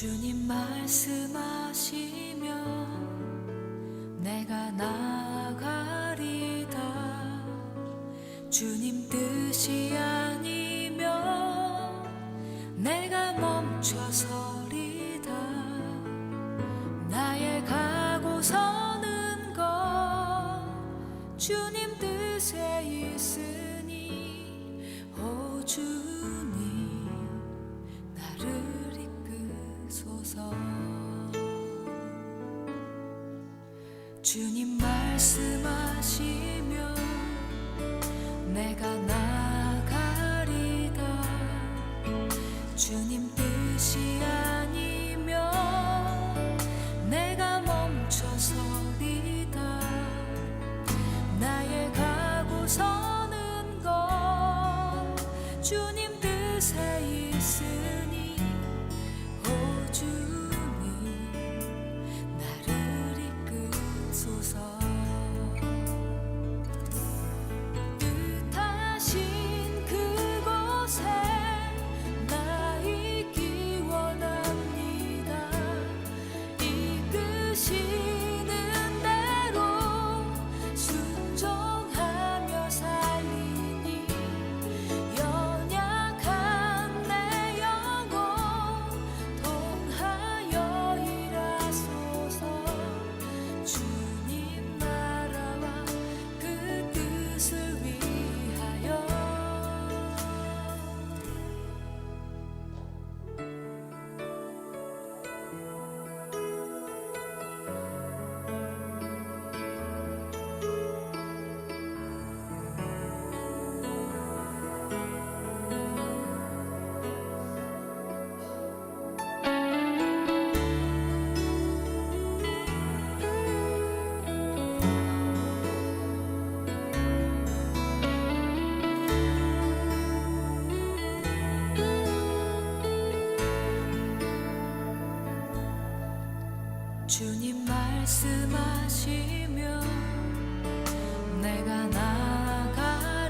주님 말씀하시면 내가 나아가리다. 주님 뜻이 아니면 내가 멈춰서리다. 나의 가고 서는 것 주님 뜻에 있으니 오 주님 나를 이끄소서. 주님 말씀하시면 내가 나아가리다. 주님 뜻이 아니면 내가 멈춰서리다. 나의 가고 서는 것 주님 뜻에 있으니 오 주님 나를 이끄소서. 뜻하신 그곳에 나 있기 원합니다. 이끄시는 대로 순종하며 살리니 연약한 내 영혼 통하여 일하소서. 주님 나라와 그 뜻을 위하여. 주님 말씀하시면 내가 나아가리다.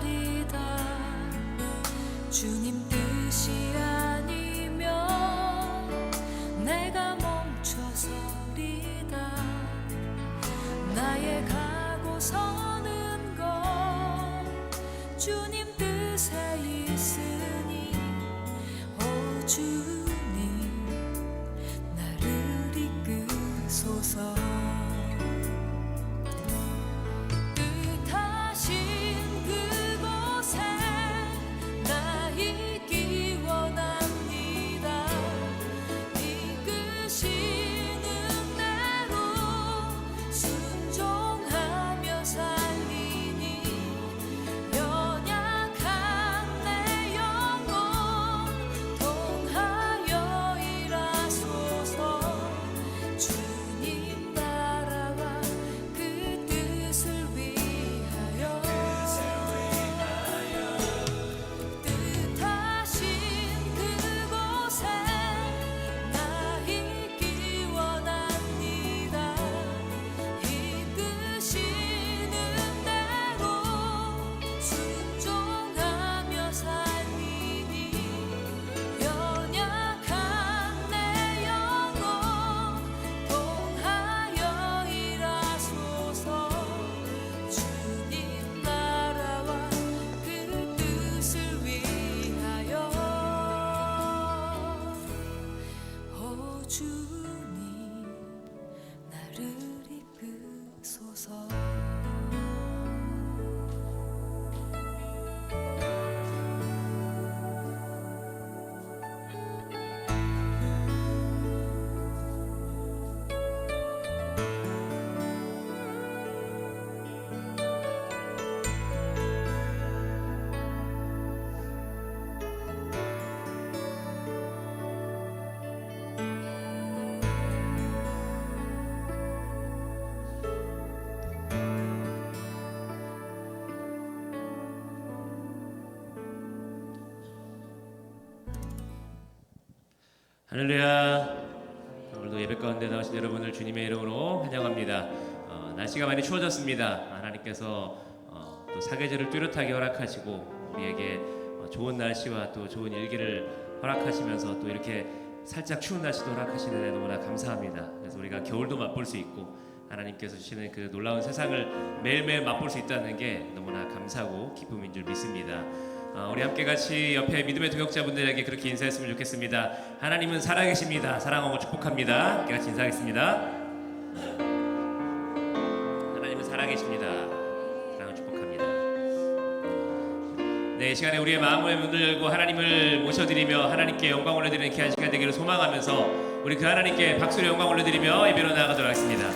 주님 뜻이 아니면 내가 멈춰서리다. 나의 가고 서는 것 주님 뜻에 있으니 오 주님 나를 이끄소서. 뜻하신 그곳에 나 있기 원합니다. 이끄시는 대로 순종하며 살리니 연약한 내 영혼 통하여 일하소서. 주님 나라와 그 뜻을 위하여. 뜻하신 그곳에 나 있기 원합니다. 이끄시는 대로 순종하며 살리니 연약한 내 영혼 통하여 일하소서. 주님 나라와 그 뜻을 위하여. 오 주님 나를 이끄소서. 할렐루야. 오늘도 예배 가운데 나오신 여러분을 주님의 이름으로 환영합니다. 날씨가 많이 추워졌습니다. 하나님께서 또 사계절을 뚜렷하게 허락하시고 우리에게 좋은 날씨와 또 좋은 일기를 허락하시면서 또 이렇게 살짝 추운 날씨도 허락하시는 너무나 감사합니다. 그래서 우리가 겨울도 맛볼 수 있고 하나님께서 주시는 그 놀라운 세상을 매일매일 맛볼 수 있다는 게 너무나 감사하고 기쁨인 줄 믿습니다. 우리 함께 같이 옆에 믿음의 동역자분들에게 그렇게 인사했으면 좋겠습니다. 하나님은 살아계십니다. 사랑하고 축복합니다. 함께 같이 인사하겠습니다. 하나님은 살아계십니다. 사랑하고 축복합니다. 네, 이 시간에 우리의 마음의 문을 열고 하나님을 모셔드리며 하나님께 영광 올려드리는 귀한 시간 되기를 소망하면서 우리 그 하나님께 박수로 영광 올려드리며 예배로 나아가도록 하겠습니다.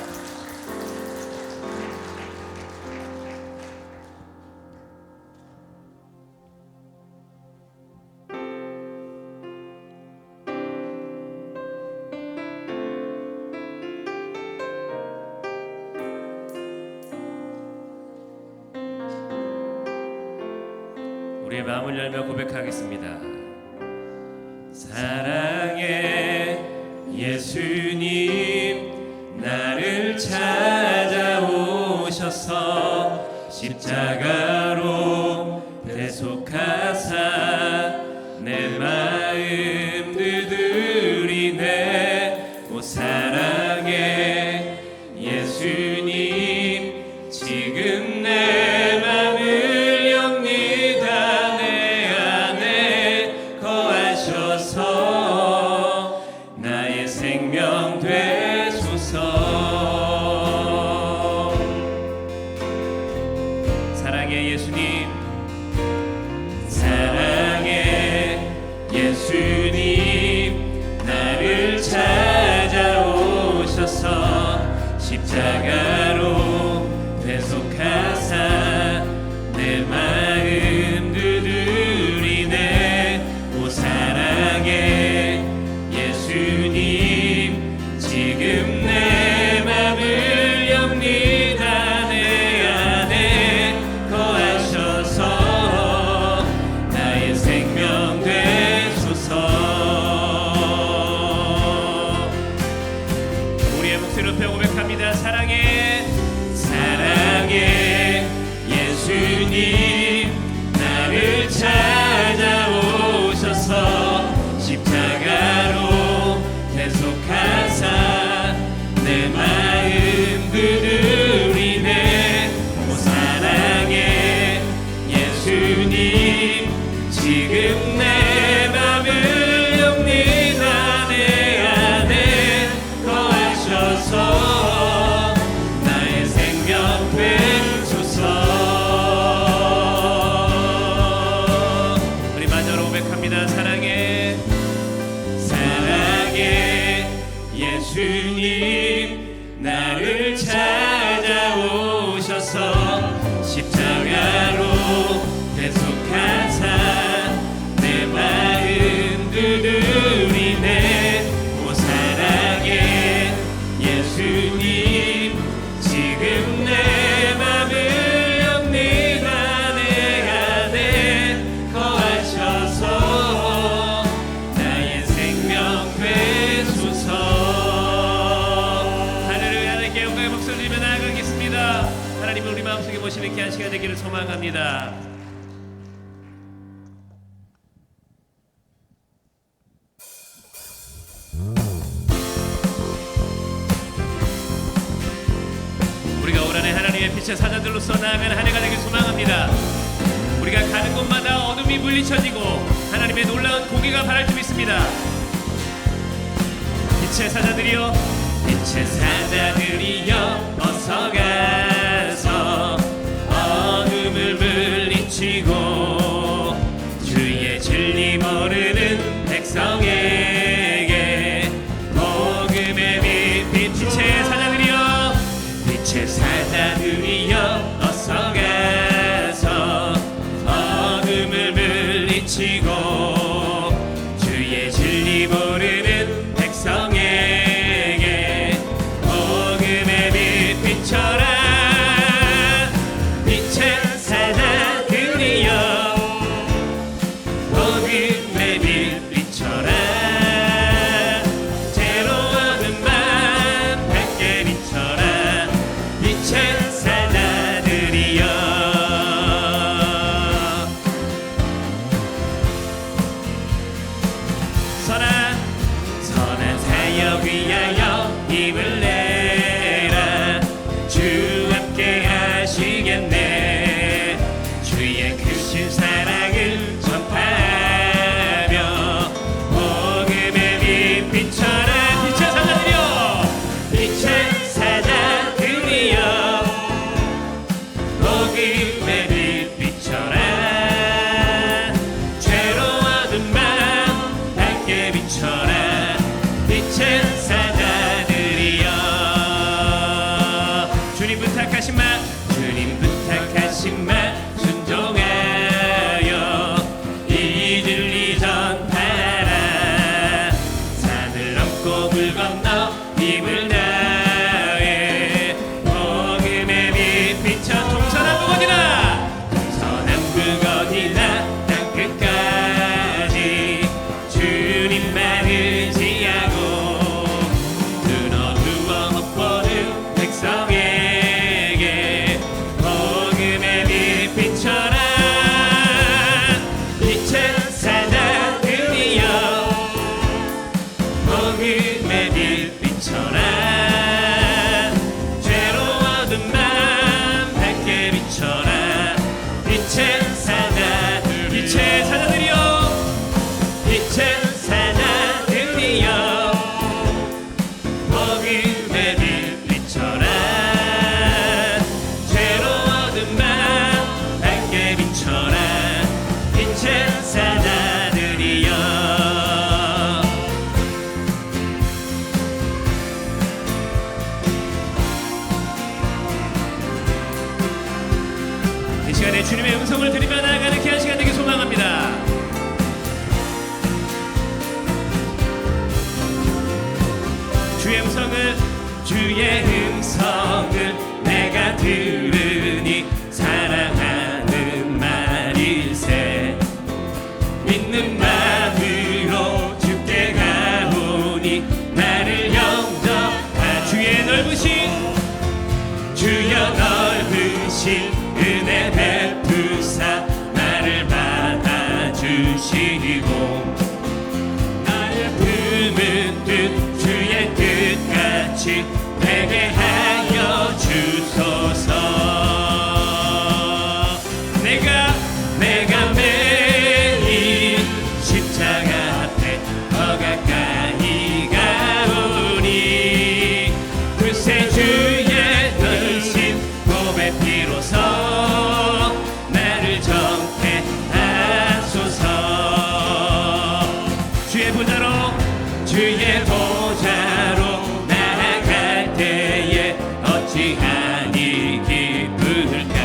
우리의 마음을 열며 고백하겠습니다. 사랑해 예수님, 나를 찾아오셔서 십자가로 대속하사 내 마음 두드리네. 오 사랑해 예수님, 지금 내 맘을 엽니다. 내 안에 거하셔서 나의 생명 되소서. 사랑해 예수님, 사랑해 예수님, 나를 찾아오셔서 십자가로 대속하사 내 마음 두드리네. 오 사랑해 예수님, 지금 내 맘을 엽니다. 내 안에 거하셔서 나의 생명 되소서. 우리의 목소리로 높여 고백합니다. 사랑해 사랑해 예수님, 나를 찾아오셔서 십자가로 대속하사 내 마음 두드리네. 오 사랑해 예수님, 지금 내 맘을 엽니다. 내 안에 거하셔서 나의 생명 되소서. 우리 마저로 고백합니다. 사랑해 사랑해 예수님, 나를 찾아오셔서 십자가로 대속하사 내 마음 두드리네. 오 사랑해 예수님, 지금 내 맘을 엽니다. 내 안에 거하셔서 나의 생명 되소서. 하늘을 하나님께 영광의 목소리 들으며 나아가겠습니다. 하나님을 우리 마음속에 모시는 귀한 시간 되기를 소망합니다. 우리가 올 한해 하나님의 빛의 사자들로서 나아가는 한 해가 되길 소망합니다. 우리가 가는 곳마다 어둠이 물리쳐지고 하나님의 놀라운 공의가 바랄 줄 믿습니다. 빛의 사자들이여, 빛의 사자들이여, 어서 가서 어둠을 물리치고 주의 진리 모르는 백성에게 복음의 빛. 빛의 사자들이여, 빛의 사자들이여, 어서 가서 어둠을 물리치고 주의 진리 모르는 백성에게 복음의 빛 비춰라. 빛의 사자들이여 주님 부탁하신 말 주님 부탁하신 말 순종하여 이 진리 전하라 산을 넘고 물 건너 힘을 다해 복음의 빛 비춰 동서남북 어디나 동서남북 어디나 땅끝까지 주님만 의지하고 눈어두어 못 보는 백성에게 복음의 빛 비춰라 빛의 사자들이여 복음의 빛 비춰라 죄로 얻은 맘 밝게 비춰라 빛의 사자들이여 빛의 사자들이여 복음의 빛 비춰라 죄로 얻은 맘 밝게 비춰라 빛의 사자들이여 이 시간에 주님의 음성을 들으며 나아가는 귀한 시간 되길 소망합니다. 주의 음성을 내가 들으니 사랑하는 말일세 믿는 마음으로 주께 가오니 나를 영접하 주의 넓으신 주여 넓으신 은혜 베푸사 나를 받아주시고 나를 품은 뜻 주의 뜻같이 되게 하여 주소서 내가 매일 십자가 앞에 더 가까이 가오니 그새 주의 넓으신 몸의 피로서 나를 정케 하소서 주의 보좌로 나아갈 때에 어찌하니 기쁠까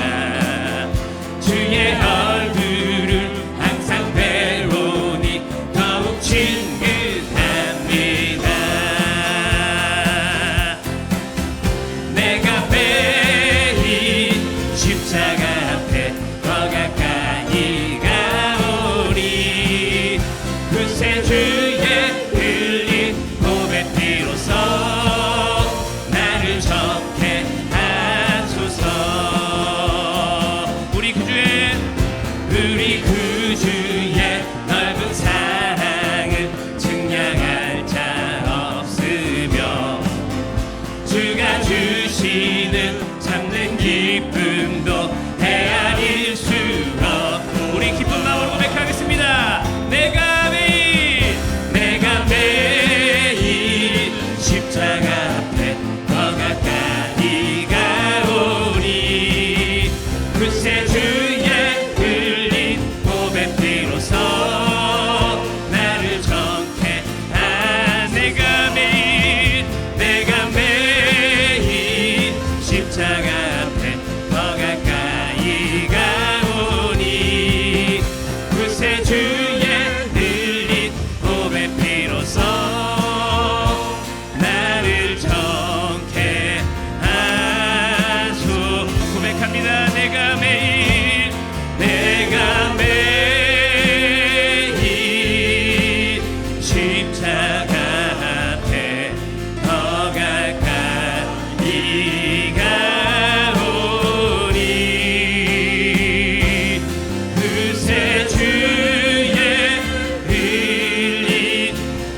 주의 얼굴을 항상 배우니 더욱 친근합니다 내가 매일 십자가 앞에 더 가까이 가오니 그새 주의 흘린 몸의 피로서 나를 정케 하소서 우리 구주의 넓은 사랑을 증량할 자 없으며 주가 주시는 참된 기쁨도 헤아릴 수가 우리 기쁜 마음으로 고백하겠습니다 내가 매일 십자가 앞에 더 가까이 가오니 그새 주의 흘린 몸의 피로서 나를 정케 내가 매일 십자가 앞에 더 가까이 가오니 그새 주의 흘린 몸의 피로서 나를 정케 하소 고백합니다 내가 매일 십자가 앞에 더 가까이 가오니 그새 주의 흘린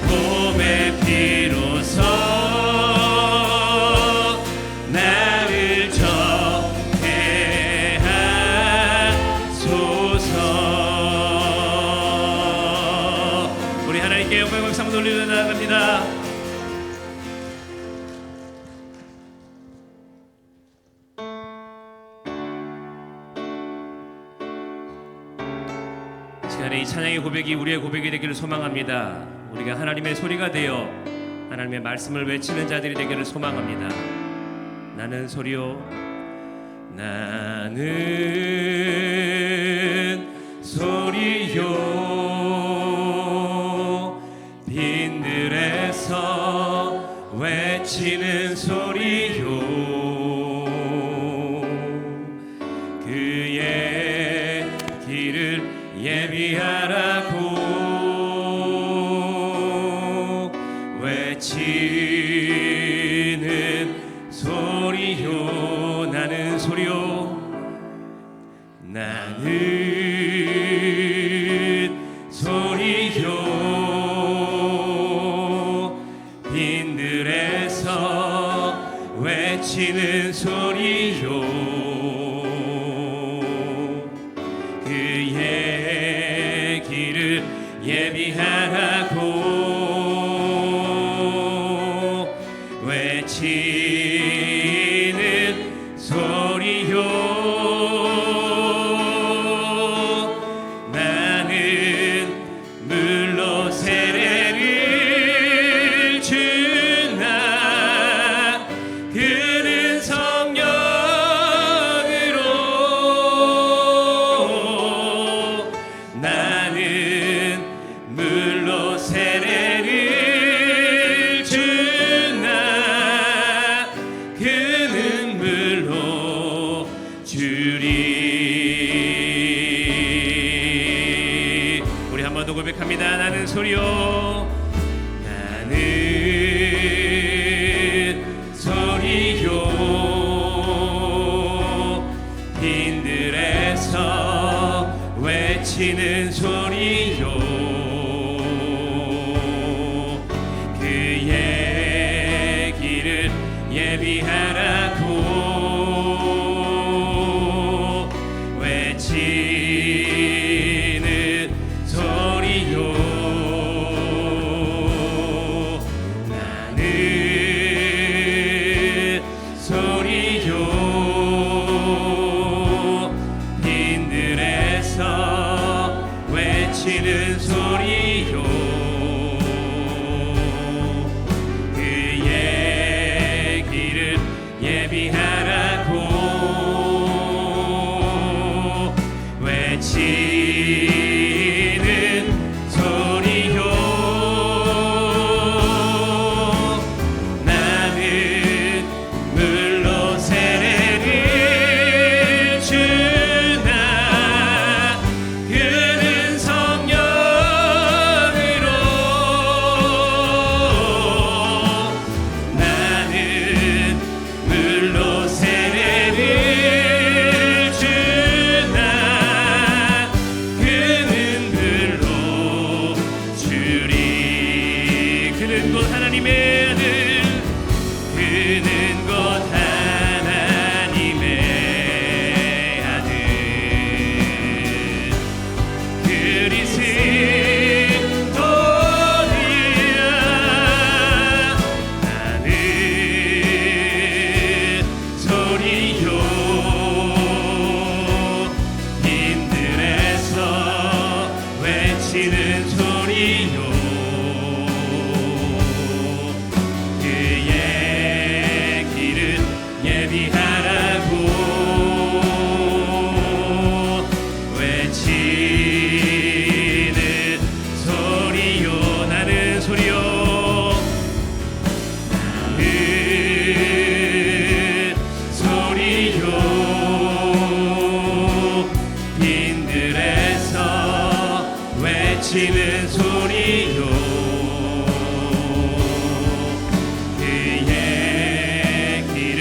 몸의 피로서 나를 정케 하소서 우리 하나님께 영광 박수 한번 올리며 나아갑니다 시간에 이 찬양의 고백이 우리의 고백이 되기를 소망합니다 우리가 하나님의 소리가 되어 하나님의 말씀을 외치는 자들이 되기를 소망합니다. 나는 소리요, 나는 소리요, 빈들에서 외치는 소리요, 그의 길을 예비하라고 외치는 소리요, 나는 소리요, 나는 소리요, 빈들에서 외치는 소리요, 그의 길을 예비하라고 외치는 소리요, 물로 세례를 주나 그는 성령으로, 나는 물로 세례를 주나 그는 물로 주리. 우리 한 번 더 고백합니다. 나는 소리요, 나는 소리요, 빈들에서 외치는 소리요, 그의 길을 예비하라고 외치는 소리요, 나는 소리요, 빈들에서 외치는 소리요, 그의 길을 예비하라고 외치는 소리요, 나는 물로 세례를 주나 그는 성령으로, 나는 물로 세례를 주나 그는 물로 주리. 그는 곧 하나님의 아들, 그는 곧 하나님의 아들, 그리스도니라. 나는 소리요, 빈들에서 외치는 소리요, 그의 길을 예비하라고 외치는 소리요, 나는 소리요, 나는 소리요, 빈들에서 외치는 소리요, 그의 길을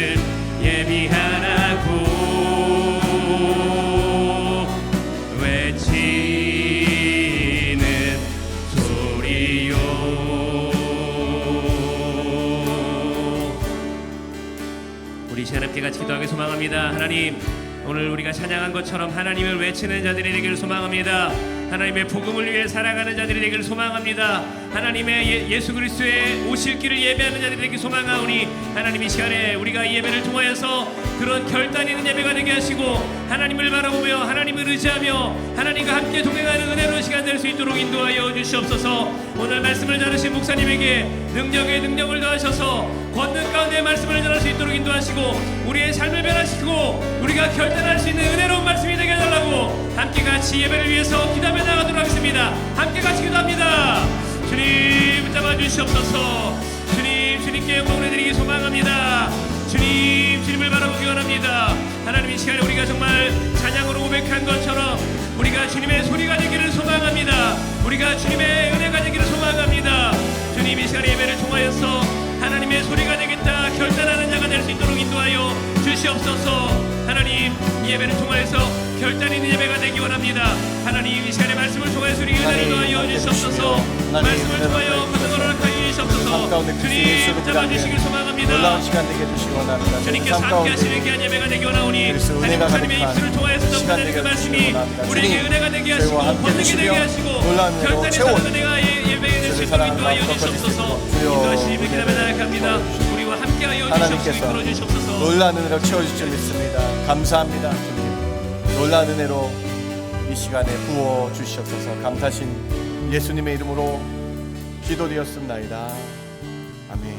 예비하라고 외치는 소리요. 우리 시간 함께 같이 기도하기 소망합니다. 하나님, 오늘 우리가 찬양한 것처럼 하나님을 외치는 자들이 되기를 소망합니다. 하나님의 복음을 위해 살아가는 자들이 되기를 소망합니다. 하나님의 예수 그리스도의 오실 길을 예배하는 자들이 되기 소망하오니 하나님 이 시간에 우리가 이 예배를 통하여서 그런 결단 있는 예배가 되게 하시고 하나님을 바라보며 하나님을 의지하며 하나님과 함께 동행하는 은혜로운 시간 될 수 있도록 인도하여 주시옵소서. 오늘 말씀을 전하신 목사님에게 능력에 능력을 더하셔서 권능 가운데 말씀을 전할 수 있도록 인도하시고 우리의 삶을 변화시키고 우리가 결단할 수 있는 은혜로운 말씀이 되게 해달라고 함께 같이 예배를 위해서 기도하며 나가도록 하겠습니다. 함께 같이 기도합니다. 주님 붙잡아 주시옵소서. 주님께 영광을 드리기 소망합니다. 주님을 바라보기 원합니다. 하나님 이 시간에 우리가 정말 찬양으로 고백한 것처럼 우리가 주님의 소리가 되기를 소망합니다. 우리가 주님의 은혜가 되기를 소망합니다. 주님 이 시간에 예배를 통하여서 하나님의 소리가 되겠다 결단하는 자가 될 수 있도록 인도하여 주시옵소서. 하나님 이 예배를 통하여서 결단 있는 예배가 되기 원합니다. 하나님 이 시간에 말씀을 통하여서 우리 은혜를 더하여 주시옵소서. 말씀을 통하여 권능을 허락하여 주시옵소서. 주님 붙잡아 주시길 소망합니다. 놀라운 시간 되게 해주시기 원합니다. 주님께서 함께 하시는 귀한 예배가 되기 원하오니 하나님 목사님의 입술을 통하여서 덮어내는 그 말씀이 우리에게 은혜가 되게 하시고 권능이 되게 하시고 결단이 사는 은혜가 예배에 될 수 있도록 인도하여 주시옵소서. 인도하시니 기다려 나아갑니다. 우리와 함께하여 주시옵소서. 이끌어 주시옵소서. 놀라운 은혜로 채워주실 줄 믿습니다. 감사합니다. 주님 놀라운 은혜로 이 시간에 부어 주시옵소서. 감사신 예수님의 이름으로 기도드렸습나이다. 아멘.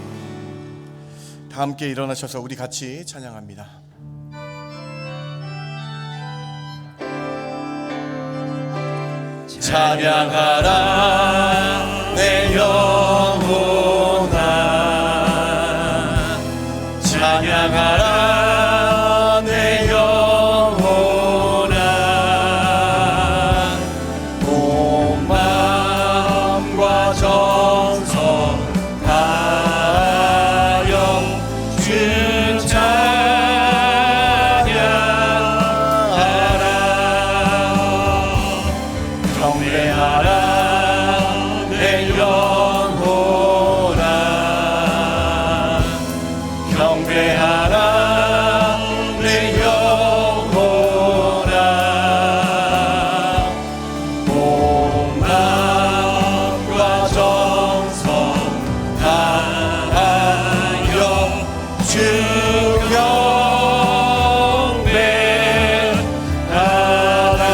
다 함께 일어나셔서 우리 같이 찬양합니다. 찬양하라 내 영혼아, 찬양하라 내 영혼아, 온 마음과 정성 다하여 주 찬양하라. 경배하라 내 영혼아, 경배하라 내 영혼아, 온 마음과 정성 다하여 주 경배하라.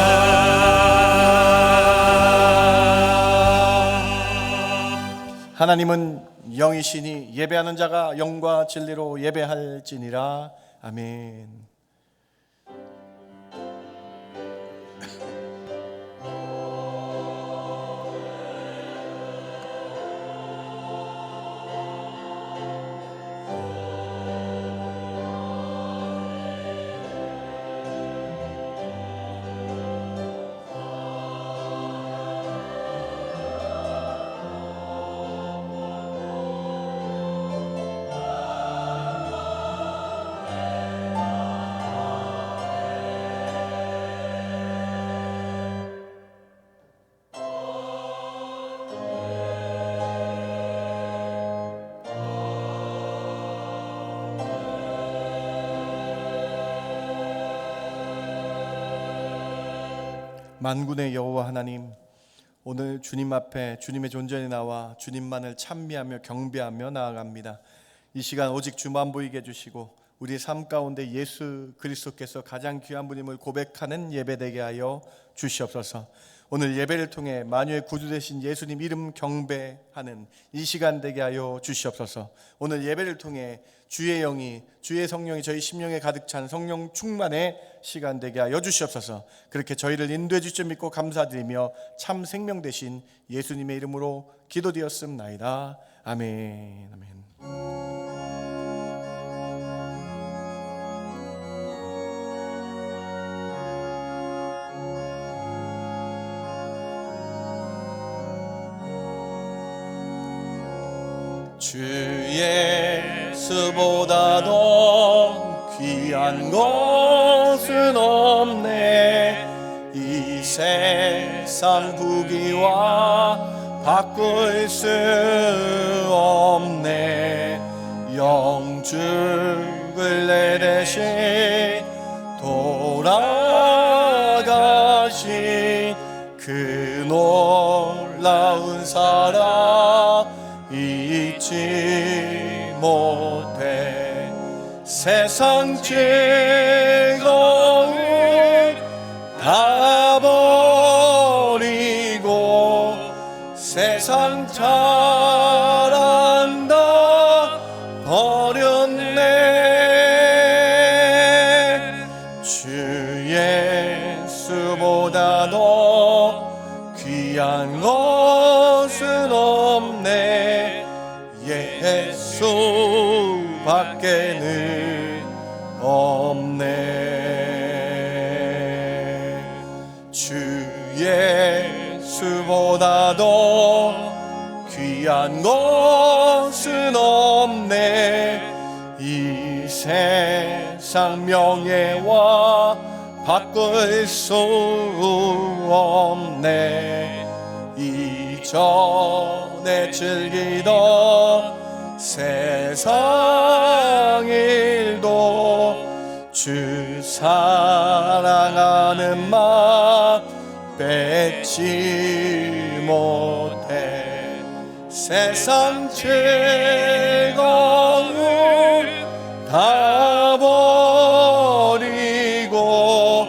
하나님은 영이시니 예배하는 자가 영과 진리로 예배할지니라. 아멘. 만군의 여호와 하나님, 오늘 주님 앞에 주님의 존전에 나와 주님만을 찬미하며 경배하며 나아갑니다. 이 시간 오직 주만 보이게 해주시고 우리의 삶 가운데 예수 그리스도께서 가장 귀한 분임을 고백하는 예배되게 하여 주시옵소서. 오늘 예배를 통해 만유의 구주 되신 예수님 이름 경배하는 이 시간 되게 하여 주시옵소서. 오늘 예배를 통해 주의 영이, 주의 성령이 저희 심령에 가득 찬 성령 충만의 시간 되게 하여 주시옵소서. 그렇게 저희를 인도해 주실 줄 믿고 감사드리며 참 생명 되신 예수님의 이름으로 기도드렸습나이다. 아멘. 아멘. 주 예수보다 더 귀한 것은 없네. 이 세상 부귀와 바꿀 수 없네. 영죽을 내 대신 돌아가신 그 놀라운 사랑 잊지 못해. 세상 즐거움 다 버리고 세상 잘한다 버렸네. 주 예수보다 더 귀한 것은 없네. 예수밖에는 없네. 주 예수보다 더 귀한 것은 없네. 이 세상 명예와 바꿀 수 없네. 이전에 즐기던 세상 일도 주 사랑하는 마음 뺏지 못해. 세상 즐거움 다 버리고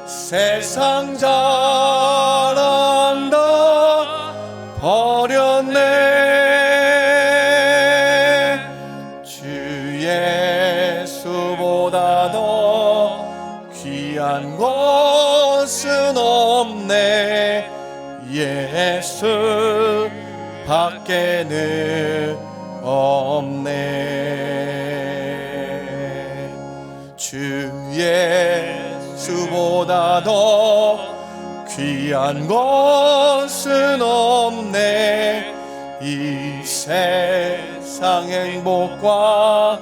세상 잘한다 버렸네. 주 예수보다 더 귀한 것은 없네. 예수 밖에는 없네. 주 예수보다 더 귀한 것은 없네. 이 세상 행복과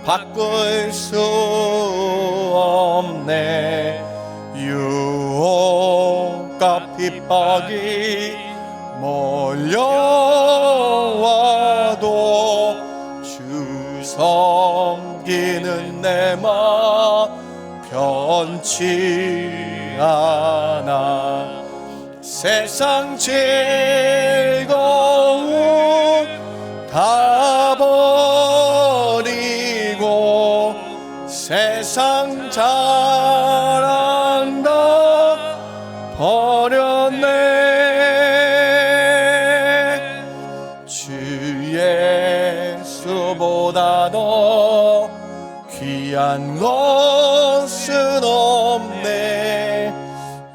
바꿀 수 없네. 유혹과 핍박이 몰려와도 주 섬기는 내 마음 변치 않아. 세상 즐거움 다 버리고 세상 잘한다 버렸네. 주 예수보다 더 귀한 것은 없네.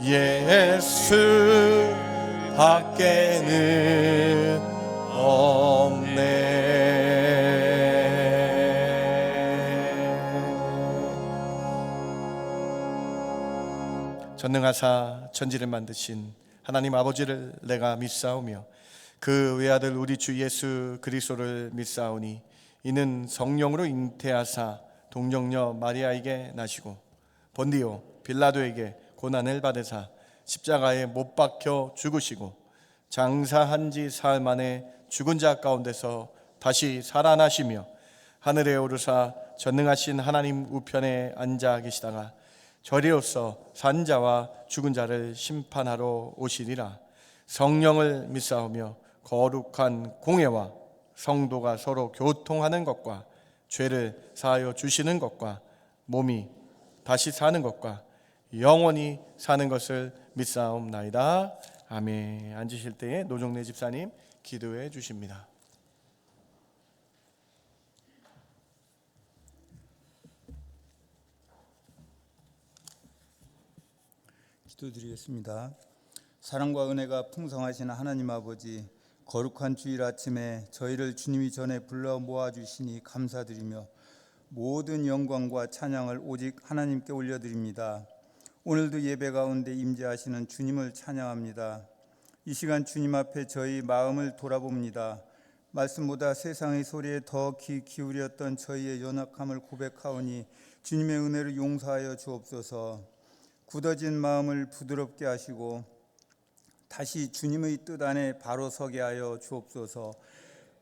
예수 밖에는 없네. 전능하사 천지를 만드신 하나님 아버지를 내가 믿사오며 그 외아들 우리 주 예수 그리스도를 믿사오니 이는 성령으로 잉태하사 동정녀 마리아에게 나시고 본디오 빌라도에게 고난을 받으사 십자가에 못 박혀 죽으시고 장사한 지 사흘 만에 죽은 자 가운데서 다시 살아나시며 하늘에 오르사 전능하신 하나님 우편에 앉아 계시다가 저리로서 산 자와 죽은 자를 심판하러 오시리라. 성령을 믿사오며 거룩한 공회와 성도가 서로 교통하는 것과 죄를 사하여 주시는 것과 몸이 다시 사는 것과 영원히 사는 것을 믿사옵나이다. 아멘. 앉으실 때에 노종래 집사님 기도해 주십니다. 기도드리겠습니다. 사랑과 은혜가 풍성하신 하나님 아버지, 거룩한 주일 아침에 저희를 주님이 전에 불러 모아주시니 감사드리며 모든 영광과 찬양을 오직 하나님께 올려드립니다. 오늘도 예배 가운데 임재하시는 주님을 찬양합니다. 이 시간 주님 앞에 저희 마음을 돌아봅니다. 말씀보다 세상의 소리에 더 귀 기울였던 저희의 연약함을 고백하오니 주님의 은혜를 용서하여 주옵소서. 굳어진 마음을 부드럽게 하시고 다시 주님의 뜻 안에 바로 서게 하여 주옵소서.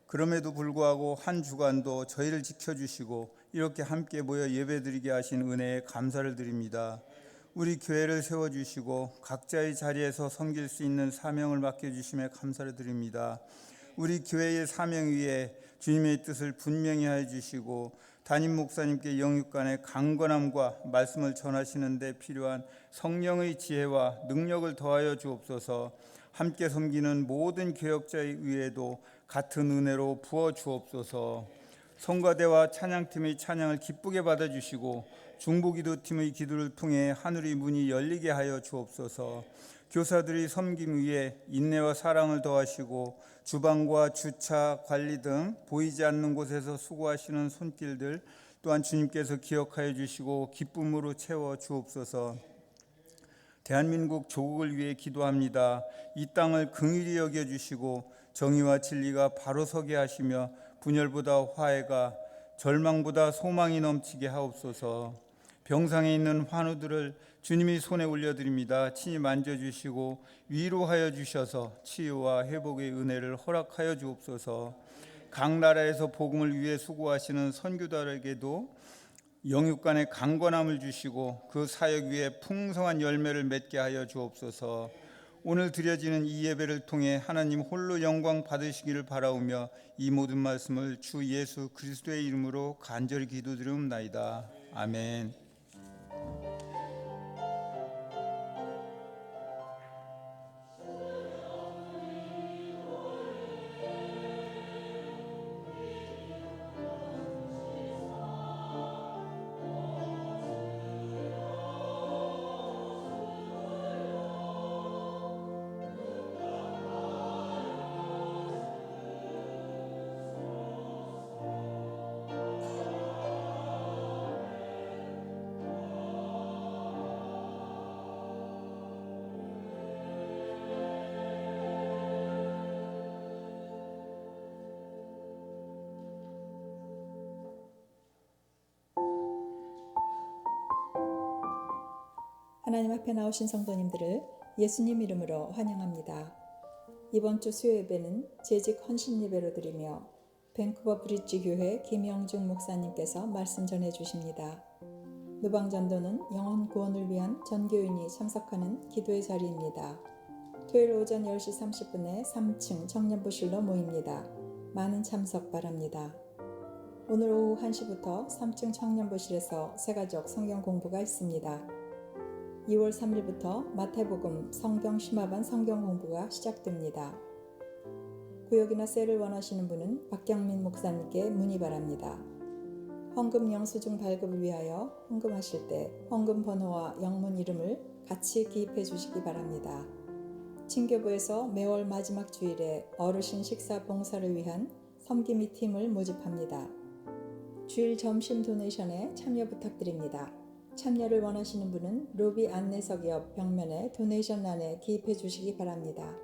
그럼에도 불구하고 한 주간도 저희를 지켜주시고 이렇게 함께 모여 예배드리게 하신 은혜에 감사를 드립니다. 우리 교회를 세워주시고 각자의 자리에서 섬길 수 있는 사명을 맡겨주심에 감사를 드립니다. 우리 교회의 사명 위에 주님의 뜻을 분명히 하여 주시고 담임 목사님께 영육간의 강건함과 말씀을 전하시는 데 필요한 성령의 지혜와 능력을 더하여 주옵소서. 함께 섬기는 모든 교역자의 위에도 같은 은혜로 부어 주옵소서. 성가대와 찬양팀의 찬양을 기쁘게 받아주시고 중보기도팀의 기도를 통해 하늘의 문이 열리게 하여 주옵소서. 교사들이 섬김 위에 인내와 사랑을 더하시고 주방과 주차 관리 등 보이지 않는 곳에서 수고하시는 손길들 또한 주님께서 기억하여 주시고 기쁨으로 채워 주옵소서. 대한민국 조국을 위해 기도합니다. 이 땅을 긍휼히 여겨주시고 정의와 진리가 바로 서게 하시며 분열보다 화해가, 절망보다 소망이 넘치게 하옵소서. 병상에 있는 환우들을 주님이 손에 올려드립니다. 친히 만져주시고 위로하여 주셔서 치유와 회복의 은혜를 허락하여 주옵소서. 각 나라에서 복음을 위해 수고하시는 선교사들에게도 영육간의 강건함을 주시고 그 사역 위에 풍성한 열매를 맺게 하여 주옵소서. 오늘 드려지는 이 예배를 통해 하나님 홀로 영광 받으시기를 바라오며 이 모든 말씀을 주 예수 그리스도의 이름으로 간절히 기도드리옵나이다. 아멘. 하나님 앞에 나오신 성도님들을 예수님 이름으로 환영합니다. 이번 주 수요 예배는 재직 헌신 예배로 드리며 밴쿠버 브릿지 교회 김영중 목사님께서 말씀 전해 주십니다. 노방전도는 영혼 구원을 위한 전교인이 참석하는 기도의 자리입니다. 토요일 오전 10시 30분에 3층 청년부실로 모입니다. 많은 참석 바랍니다. 오늘 오후 1시부터 3층 청년부실에서 새가족 성경 공부가 있습니다. 2월 3일부터 마태복음 성경 심화반 성경 공부가 시작됩니다. 구역이나 셀을 원하시는 분은 박경민 목사님께 문의 바랍니다. 헌금 영수증 발급을 위하여 헌금하실 때 헌금 번호와 영문 이름을 같이 기입해 주시기 바랍니다. 친교부에서 매월 마지막 주일에 어르신 식사 봉사를 위한 섬김이 팀을 모집합니다. 주일 점심 도네이션에 참여 부탁드립니다. 참여를 원하시는 분은 로비 안내석 옆 벽면에 도네이션欄에 기입해 주시기 바랍니다.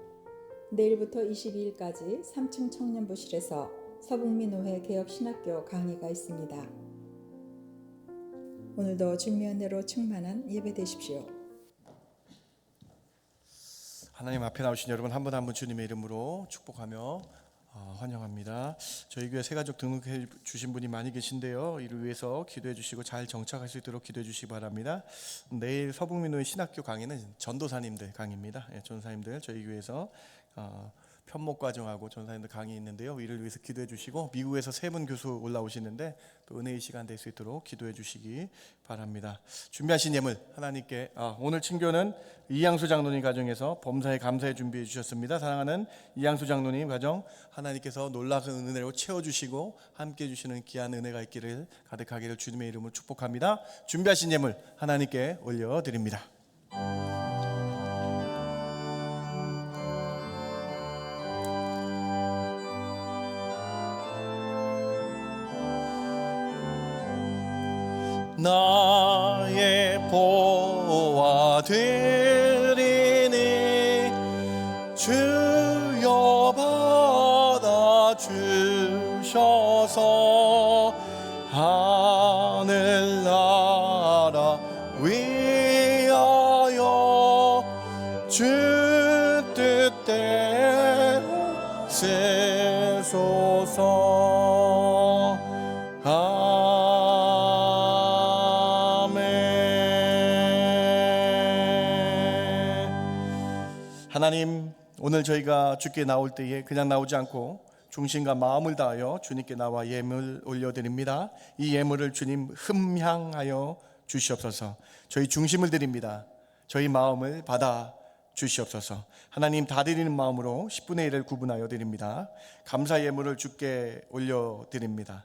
내일부터 22일까지 3층 청년부실에서 서북미노회 개혁신학교 강의가 있습니다. 오늘도 주님의 은혜로 충만한 예배 되십시오. 하나님 앞에 나오신 여러분 한 분 한 분 주님의 이름으로 축복하며 환영합니다. 저희 교회 새가족 등록해 주신 분이 많이 계신데요. 이를 위해서 기도해 주시고 잘 정착할 수 있도록 기도해 주시기 바랍니다. 내일 서북민노의 신학교 강의는 전도사님들 강의입니다. 전도사님들 저희 교회에서 편목과정하고 전도사님들 강의 있는데요. 이를 위해서 기도해 주시고 미국에서 3분 교수 올라오시는데 또 은혜의 시간 될 수 있도록 기도해 주시기 바랍니다. 준비하신 예물 하나님께 오늘 친교는 이양수 장로님 가정에서 범사에 감사에 준비해 주셨습니다. 사랑하는 이양수 장로님 가정 하나님께서 놀라운 은혜로 채워주시고 함께해 주시는 귀한 은혜가 있기를 가득하기를 주님의 이름으로 축복합니다. 준비하신 예물 하나님께 올려드립니다. 나의 보화 되리니 주여 받아 주셔서 하늘나라 위하여 주 뜻대로 세소서. 아멘. 하나님, 오늘 저희가 주께 나올 때에 그냥 나오지 않고 중심과 마음을 다하여 주님께 나와 예물 올려드립니다. 이 예물을 주님 흠향하여 주시옵소서. 저희 중심을 드립니다. 저희 마음을 받아 주시옵소서. 하나님, 다 드리는 마음으로 10분의 1을 구분하여 드립니다. 감사 예물을 주께 올려드립니다.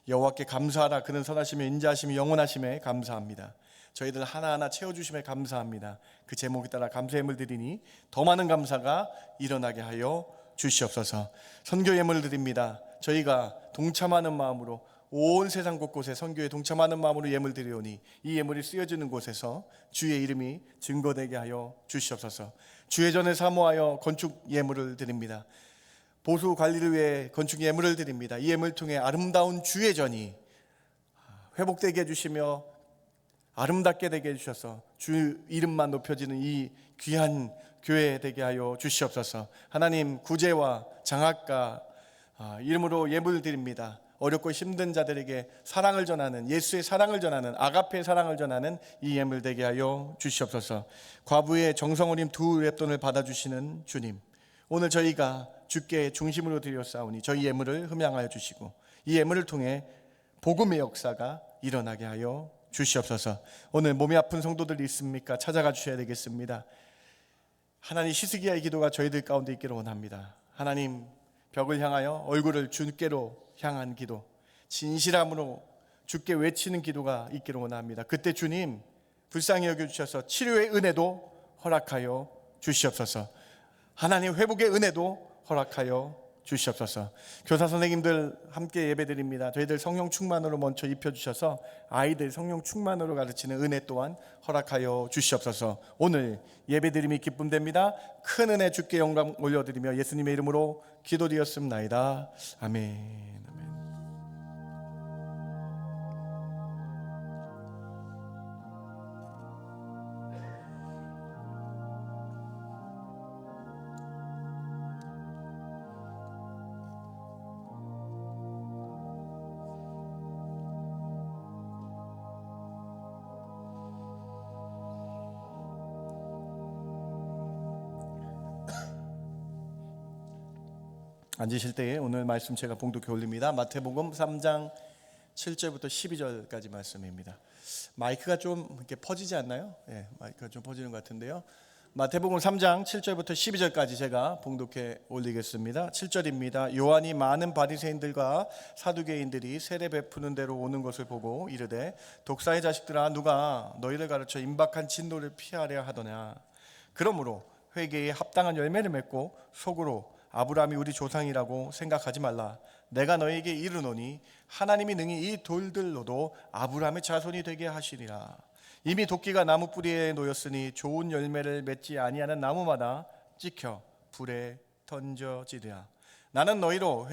여호와께 감사하라. 그는 선하시며 인자하시며 영원하심에 감사합니다. 저희들 하나하나 채워주심에 감사합니다. 그 제목에 따라 감사 예물 드리니 더 많은 감사가 일어나게 하여 주시옵소서. 선교 예물을 드립니다. 저희가 동참하는 마음으로 온 세상 곳곳에 선교에 동참하는 마음으로 예물 드리오니 이 예물이 쓰여지는 곳에서 주의 이름이 증거되게 하여 주시옵소서. 주의 전을 사모하여 건축 예물을 드립니다. 보수 관리를 위해 건축 예물을 드립니다. 이 예물을 통해 아름다운 주의 전이 회복되게 해주시며 아름답게 되게 해주셔서 주 이름만 높여지는 이 귀한 교회 되게 하여 주시옵소서. 하나님, 구제와 장학과 이름으로 예물 드립니다. 어렵고 힘든 자들에게 사랑을 전하는, 예수의 사랑을 전하는, 아가페의 사랑을 전하는 이 예물 되게 하여 주시옵소서. 과부의 정성 어린 두 랩돈을 받아주시는 주님, 오늘 저희가 주께 중심으로 드렸사오니 저희 예물을 흠양하여 주시고 이 예물을 통해 복음의 역사가 일어나게 하여 주시옵소서. 오늘 몸이 아픈 성도들이 있습니까? 찾아가 주셔야 되겠습니다. 하나님, 시스기야의 기도가 저희들 가운데 있기를 원합니다. 하나님, 벽을 향하여 얼굴을 주께로 향한 기도, 진실함으로 주께 외치는 기도가 있기를 원합니다. 그때 주님 불쌍히 여겨주셔서 치료의 은혜도 허락하여 주시옵소서. 하나님, 회복의 은혜도 허락하여 주시옵소서. 교사 선생님들 함께 예배드립니다. 저희들 성령 충만으로 먼저 입혀주셔서 아이들 성령 충만으로 가르치는 은혜 또한 허락하여 주시옵소서. 오늘 예배드림이 기쁨됩니다. 큰 은혜 주께 영광 올려드리며 예수님의 이름으로 기도드렸습나이다. 아멘. 앉으실 때에 오늘 말씀 제가 봉독해 올립니다. 마태복음 3장 7절부터 12절까지 말씀입니다. 마이크가 좀 이렇게 퍼지지 않나요? 예, 마이크가 좀 퍼지는 것 같은데요. 마태복음 3장 7절부터 12절까지 제가 봉독해 올리겠습니다. 7절입니다. 요한이 많은 바리새인들과 사두개인들이 세례 베푸는 데로 오는 것을 보고 이르되 독사의 자식들아, 누가 너희를 가르쳐 임박한 진노를 피하려 하더냐. 그러므로 회개에 합당한 열매를 맺고 속으로 아브라함이 우리 조상이라고 생각하지 말라. 내가 너에게 이르노니 하나님이 능히 이 돌들로도 아브라함의 자손이 되게 하시리라. 이미 도끼가 나무 뿌리에 놓였으니 좋은 열매를 맺지 아니하는 나무마다 찍혀 불에 던져지리라. 나는 너희로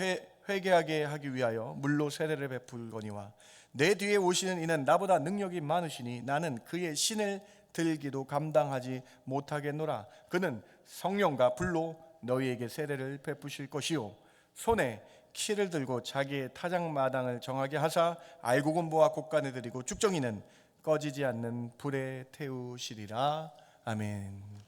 회개하게 하기 위하여 물로 세례를 베풀거니와 내 뒤에 오시는 이는 나보다 능력이 많으시니 나는 그의 신을 들기도 감당하지 못하겠노라. 그는 성령과 불로 너희에게 세례를 베푸실 것이요 손에 키를 들고 자기의 타작마당을 정하게 하사 알곡은 곡간에 들이고 쭉정이는 꺼지지 않는 불에 태우시리라. 아멘.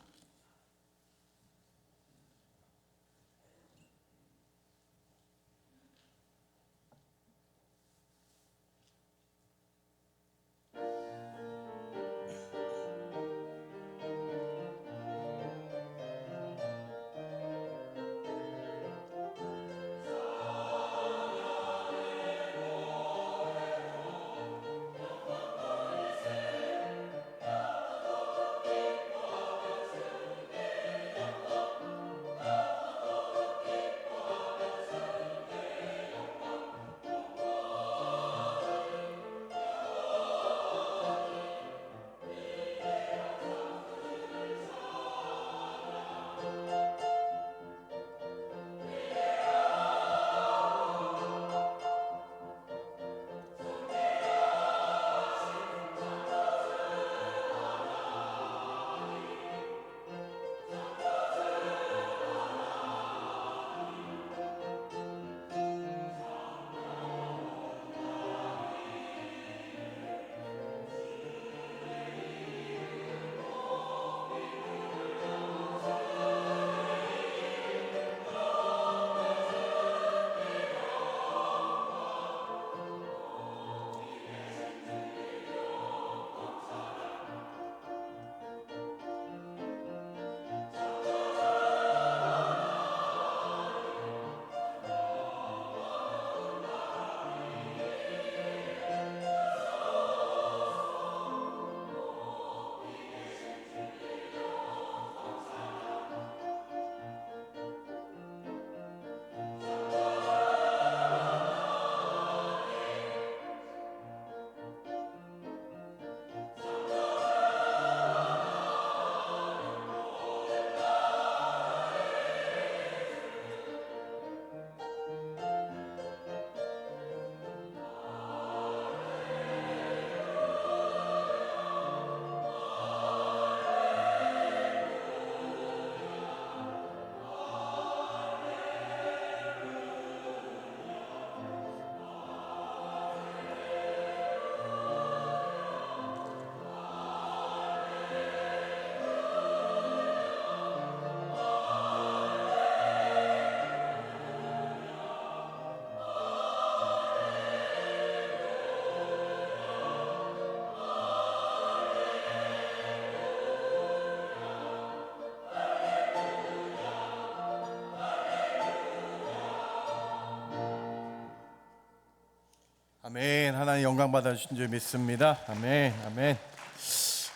아멘. 하나님 영광 받아주신 줄 믿습니다. 아멘. 아멘.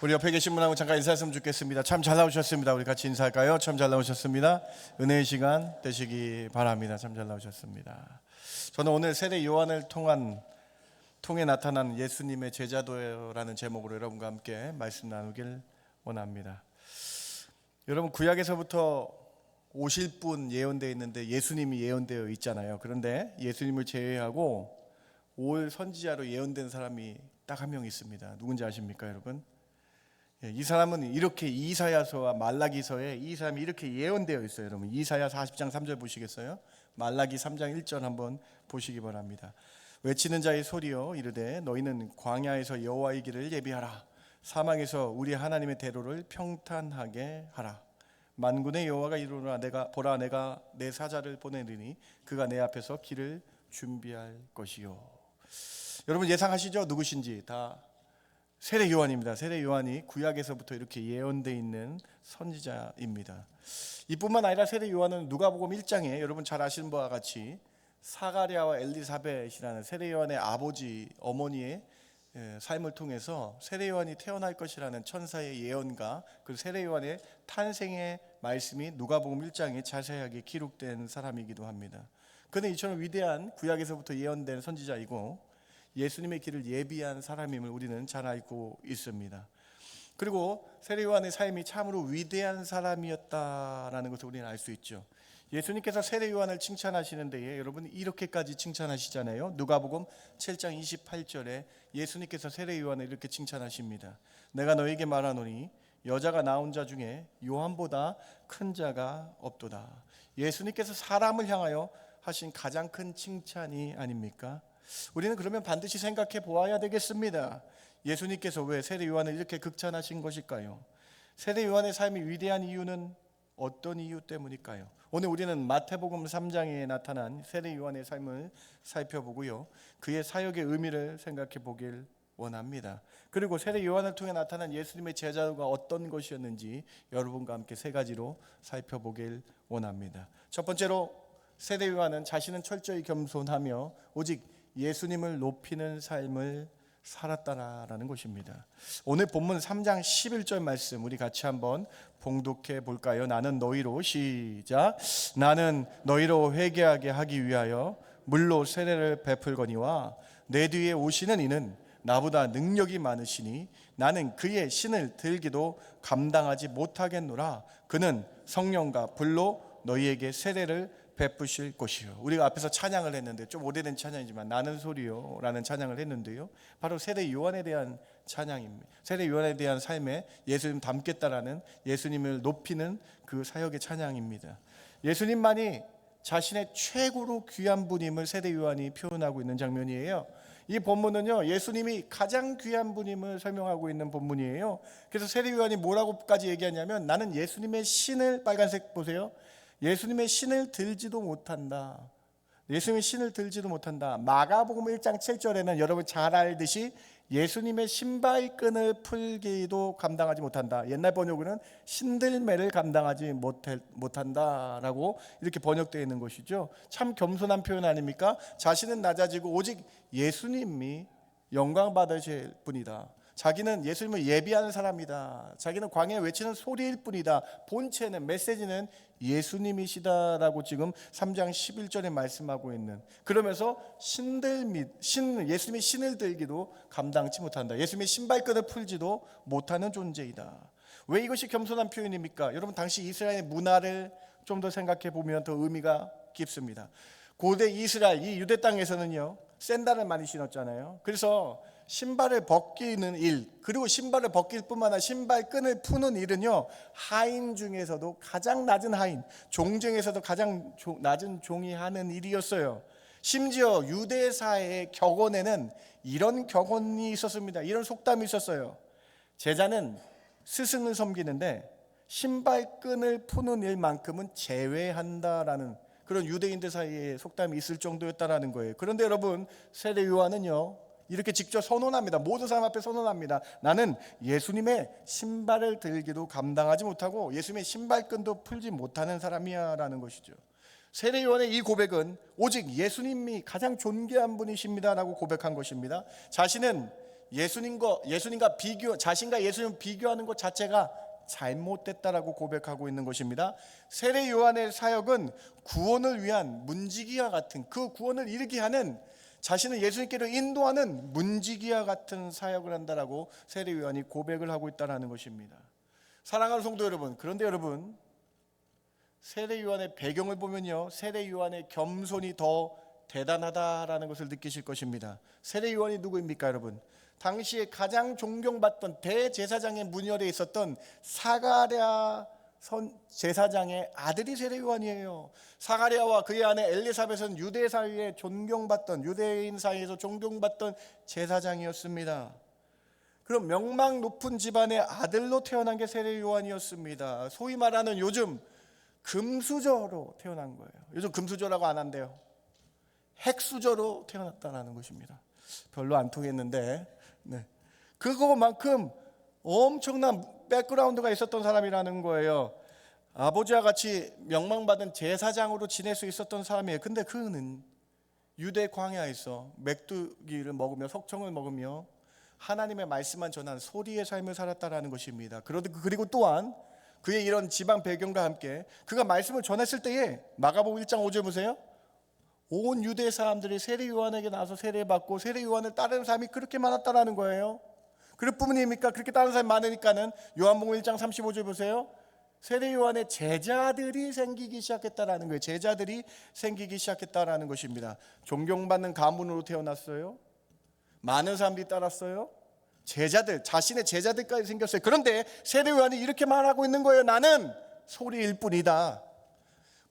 우리 옆에 계신 분하고 잠깐 인사했으면 좋겠습니다. 참 잘 나오셨습니다. 우리 같이 인사할까요? 참 잘 나오셨습니다. 은혜의 시간 되시기 바랍니다. 참 잘 나오셨습니다. 저는 오늘 세례 요한을 통해 나타난 예수님의 제자도라는 제목으로 여러분과 함께 말씀 나누길 원합니다. 여러분, 구약에서부터 오실 분 예언되어 있는데 예수님이 예언되어 있잖아요. 그런데 예수님을 제외하고 올 선지자로 예언된 사람이 딱 한 명 있습니다. 누군지 아십니까, 여러분? 이 사람은 이렇게 이사야서와 말라기서에 이 사람이 이렇게 예언되어 있어요. 여러분, 이사야 40장 3절 보시겠어요? 말라기 3장 1절 한번 보시기 바랍니다. 외치는 자의 소리여 이르되 너희는 광야에서 여호와의 길을 예비하라. 사막에서 우리 하나님의 대로를 평탄하게 하라. 만군의 여호와가 이르노라 보라 내가 내 사자를 보내리니 그가 내 앞에서 길을 준비할 것이요. 여러분 예상하시죠? 누구신지. 다 세례 요한입니다. 세례 요한이 구약에서부터 이렇게 예언되어 있는 선지자입니다. 이뿐만 아니라 세례 요한은 누가복음 1장에 여러분 잘 아시는 바와 같이 사가랴와 엘리사벳이라는 세례 요한의 아버지 어머니의 삶을 통해서 세례 요한이 태어날 것이라는 천사의 예언과 그 세례 요한의 탄생의 말씀이 누가복음 1장에 자세하게 기록된 사람이기도 합니다. 그는 이처럼 위대한 구약에서부터 예언된 선지자이고 예수님의 길을 예비한 사람임을 우리는 잘 알고 있습니다. 그리고 세례 요한의 삶이 참으로 위대한 사람이었다라는 것을 우리는 알 수 있죠. 예수님께서 세례 요한을 칭찬하시는 데에 여러분 이렇게까지 칭찬하시잖아요. 누가복음 7장 28절에 예수님께서 세례 요한을 이렇게 칭찬하십니다. 내가 너에게 말하노니 여자가 낳은 자 중에 요한보다 큰 자가 없도다. 예수님께서 사람을 향하여 하신 가장 큰 칭찬이 아닙니까? 우리는 그러면 반드시 생각해 보아야 되겠습니다. 예수님께서 왜 세례 요한을 이렇게 극찬하신 것일까요? 세례 요한의 삶이 위대한 이유는 어떤 이유 때문일까요? 오늘 우리는 마태복음 3장에 나타난 세례 요한의 삶을 살펴보고요, 그의 사역의 의미를 생각해 보길 원합니다. 그리고 세례 요한을 통해 나타난 예수님의 제자가 어떤 것이었는지 여러분과 함께 세 가지로 살펴보길 원합니다. 첫 번째로 세례 요한은 자신은 철저히 겸손하며 오직 예수님을 높이는 삶을 살았다라는 것입니다. 오늘 본문 3장 11절 말씀 우리 같이 한번 봉독해 볼까요? 나는 너희로 시작. 나는 너희로 회개하게 하기 위하여 물로 세례를 베풀거니와 내 뒤에 오시는 이는 나보다 능력이 많으시니 나는 그의 신을 들기도 감당하지 못하겠노라. 그는 성령과 불로 너희에게 세례를 베푸실 것이요. 우리가 앞에서 찬양을 했는데 좀 오래된 찬양이지만 나는 소리요 라는 찬양을 했는데요, 바로 세례 요한에 대한 찬양입니다. 세례 요한에 대한 삶에 예수님 닮겠다라는 예수님을 높이는 그 사역의 찬양입니다. 예수님만이 자신의 최고로 귀한 분임을 세례 요한이 표현하고 있는 장면이에요. 이 본문은요, 예수님이 가장 귀한 분임을 설명하고 있는 본문이에요. 그래서 세례 요한이 뭐라고까지 얘기하냐면 나는 예수님의 신을, 빨간색 보세요, 예수님의 신을 들지도 못한다. 예수님의 신을 들지도 못한다. 마가복음 1장 7절에는 여러분 잘 알듯이 예수님의 신발끈을 풀기도 감당하지 못한다. 옛날 번역으로는 신들매를 감당하지 못한다라고 이렇게 번역되어 있는 것이죠. 참 겸손한 표현 아닙니까? 자신은 낮아지고 오직 예수님이 영광 받으실 분이다. 자기는 예수님을 예비하는 사람이다. 자기는 광야에 외치는 소리일 뿐이다. 본체는, 메시지는 예수님이시다라고 지금 3장 11절에 말씀하고 있는, 그러면서 예수님의 신을 들기도 감당치 못한다. 예수님의 신발끈을 풀지도 못하는 존재이다. 왜 이것이 겸손한 표현입니까? 여러분, 당시 이스라엘의 문화를 좀 더 생각해 보면 더 의미가 깊습니다. 고대 이스라엘, 이 유대 땅에서는요, 샌들을 많이 신었잖아요. 그래서 신발을 벗기는 일, 그리고 신발을 벗길 뿐만 아니라 신발끈을 푸는 일은요, 하인 중에서도 가장 낮은 하인, 종 중에서도 가장 낮은 종이 하는 일이었어요. 심지어 유대사의 격언에는 이런 격언이 있었습니다. 이런 속담이 있었어요. 제자는 스승을 섬기는데 신발끈을 푸는 일만큼은 제외한다라는 그런 유대인들 사이에 속담이 있을 정도였다라는 거예요. 그런데 여러분, 세례 요한은요, 이렇게 직접 선언합니다. 모든 사람 앞에 선언합니다. 나는 예수님의 신발을 들기도 감당하지 못하고 예수님의 신발끈도 풀지 못하는 사람이야 라는 것이죠. 세례 요한의 이 고백은 오직 예수님이 가장 존귀한 분이십니다라고 고백한 것입니다. 자신은 예수님과 자신과 예수님 비교하는 것 자체가 잘못됐다라고 고백하고 있는 것입니다. 세례 요한의 사역은 구원을 위한 문지기와 같은, 그 구원을 이루게 하는, 자신을 예수님께로 인도하는 문지기와 같은 사역을 한다라고 세례 요한이 고백을 하고 있다는 것입니다. 사랑하는 성도 여러분, 그런데 여러분, 세례 요한의 배경을 보면요, 세례 요한의 겸손이 더 대단하다라는 것을 느끼실 것입니다. 세례 요한이 누구입니까, 여러분? 당시에 가장 존경받던 대제사장의 문열에 있었던 사가랴 제사장의 아들이 세례 요한이에요. 사가랴와 그의 아내 엘리사벳은 유대 사회에 존경받던, 유대인 사이에서 존경받던 제사장이었습니다. 그럼 명망 높은 집안의 아들로 태어난 게 세례 요한이었습니다. 소위 말하는 요즘 금수저로 태어난 거예요. 요즘 금수저라고 안 한대요. 핵수저로 태어났다는 것입니다. 별로 안 통했는데, 그거만큼 엄청난 백그라운드가 있었던 사람이라는 거예요. 아버지와 같이 명망받은 제사장으로 지낼 수 있었던 사람이에요. 근데 그는 유대 광야에서 메뚜기를 먹으며 석청을 먹으며 하나님의 말씀만 전한 소리의 삶을 살았다라는 것입니다. 그리고 또한 그의 이런 지방 배경과 함께 그가 말씀을 전했을 때에 마가복음 1장 5절 보세요. 온 유대 사람들이 세례 요한에게 나와서 세례받고 세례 요한을 따르는 사람이 그렇게 많았다라는 거예요. 그럴 뿐입니까? 그렇게 따르는 사람이 많으니까는 요한복음 1장 35절 보세요. 세례 요한의 제자들이 생기기 시작했다라는 거예요. 제자들이 생기기 시작했다라는 것입니다. 존경받는 가문으로 태어났어요. 많은 사람들이 따랐어요. 자신의 제자들까지 생겼어요. 그런데 세례 요한이 이렇게 말하고 있는 거예요. 나는 소리일 뿐이다.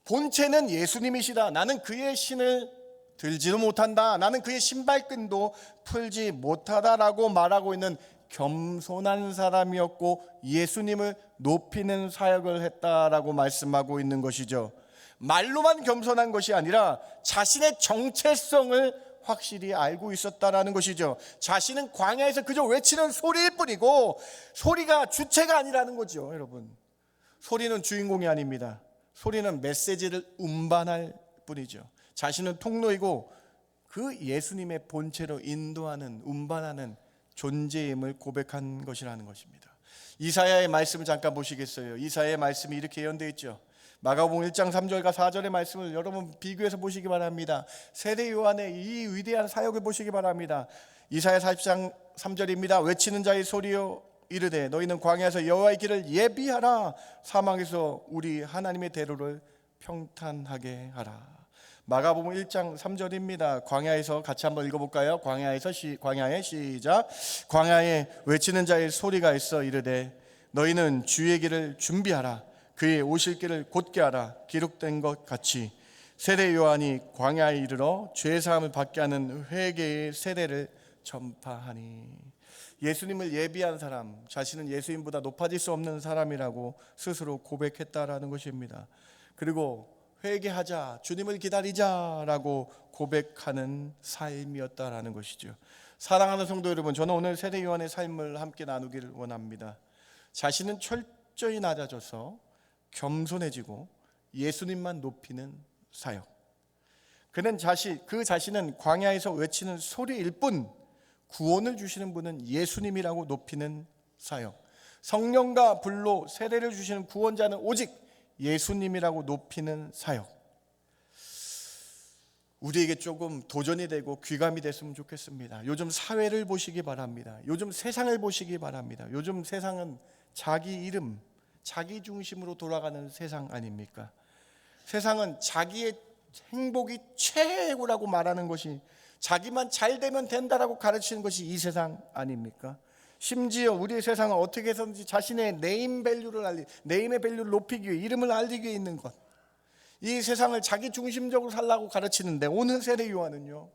본체는 예수님이시다. 나는 그의 신을 들지도 못한다. 나는 그의 신발끈도 풀지 못하다라고 말하고 있는 겸손한 사람이었고 예수님을 높이는 사역을 했다라고 말씀하고 있는 것이죠. 말로만 겸손한 것이 아니라 자신의 정체성을 확실히 알고 있었다라는 것이죠. 자신은 광야에서 그저 외치는 소리일 뿐이고 소리가 주체가 아니라는 거죠. 여러분, 소리는 주인공이 아닙니다. 소리는 메시지를 운반할 뿐이죠. 자신은 통로이고 그 예수님의 본체로 인도하는, 운반하는 존재임을 고백한 것이라는 것입니다. 이사야의 말씀을 잠깐 보시겠어요? 이사야의 말씀이 이렇게 예언되어 있죠. 마가복음 1장 3절과 4절의 말씀을 여러분 비교해서 보시기 바랍니다. 세례 요한의 이 위대한 사역을 보시기 바랍니다. 이사야 40장 3절입니다. 외치는 자의 소리여 이르되 너희는 광야에서 여호와의 길을 예비하라. 사막에서 우리 하나님의 대로를 평탄하게 하라. 마가복음 1장 3절입니다. 광야에서 같이 한번 읽어볼까요? 광야의 시작. 광야에 외치는 자의 소리가 있어 이르되 너희는 주의 길을 준비하라. 그의 오실 길을 곧게 하라. 기록된 것 같이 세례 요한이 광야에 이르러 죄 사함을 받게 하는 회개의 세례를 전파하니. 예수님을 예비한 사람, 자신은 예수님보다 높아질 수 없는 사람이라고 스스로 고백했다라는 것입니다. 그리고 회개하자, 주님을 기다리자라고 고백하는 삶이었다라는 것이죠. 사랑하는 성도 여러분, 저는 오늘 세례 요한의 삶을 함께 나누기를 원합니다. 자신은 철저히 낮아져서 겸손해지고 예수님만 높이는 사역. 그 자신은 광야에서 외치는 소리일 뿐 구원을 주시는 분은 예수님이라고 높이는 사역. 성령과 불로 세례를 주시는 구원자는 오직 예수님이라고 높이는 사역. 우리에게 조금 도전이 되고 귀감이 됐으면 좋겠습니다. 요즘 사회를 보시기 바랍니다. 요즘 세상을 보시기 바랍니다. 요즘 세상은 자기 이름, 자기 중심으로 돌아가는 세상 아닙니까? 세상은 자기의 행복이 최고라고 말하는 것이, 자기만 잘 되면 된다라고 가르치는 것이 이 세상 아닙니까? 심지어 우리의 세상은 어떻게 해서든지 자신의 네임의 밸류를 높이기 위해, 이름을 알리기 위해 있는 것, 이 세상을 자기 중심적으로 살라고 가르치는데, 오늘 세례 요한은요,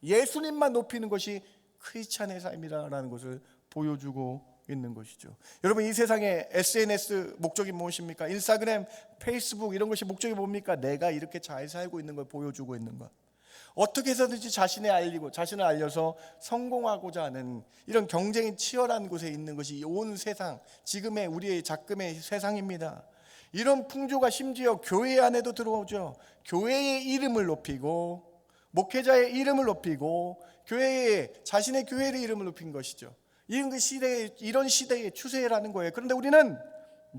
예수님만 높이는 것이 크리스찬의 삶이라는 것을 보여주고 있는 것이죠. 여러분, 이 세상의 SNS 목적이 무엇입니까? 인스타그램, 페이스북 이런 것이 목적이 뭡니까? 내가 이렇게 잘 살고 있는 걸 보여주고 있는 것. 어떻게 해서든지 자신을 알려서 성공하고자 하는 이런 경쟁이 치열한 곳에 있는 것이 온 세상, 지금의 우리의 작금의 세상입니다. 이런 풍조가 심지어 교회 안에도 들어오죠. 교회의 이름을 높이고 목회자의 이름을 높이고 자신의 교회의 이름을 높인 것이죠. 이런 시대의 추세라는 거예요. 그런데 우리는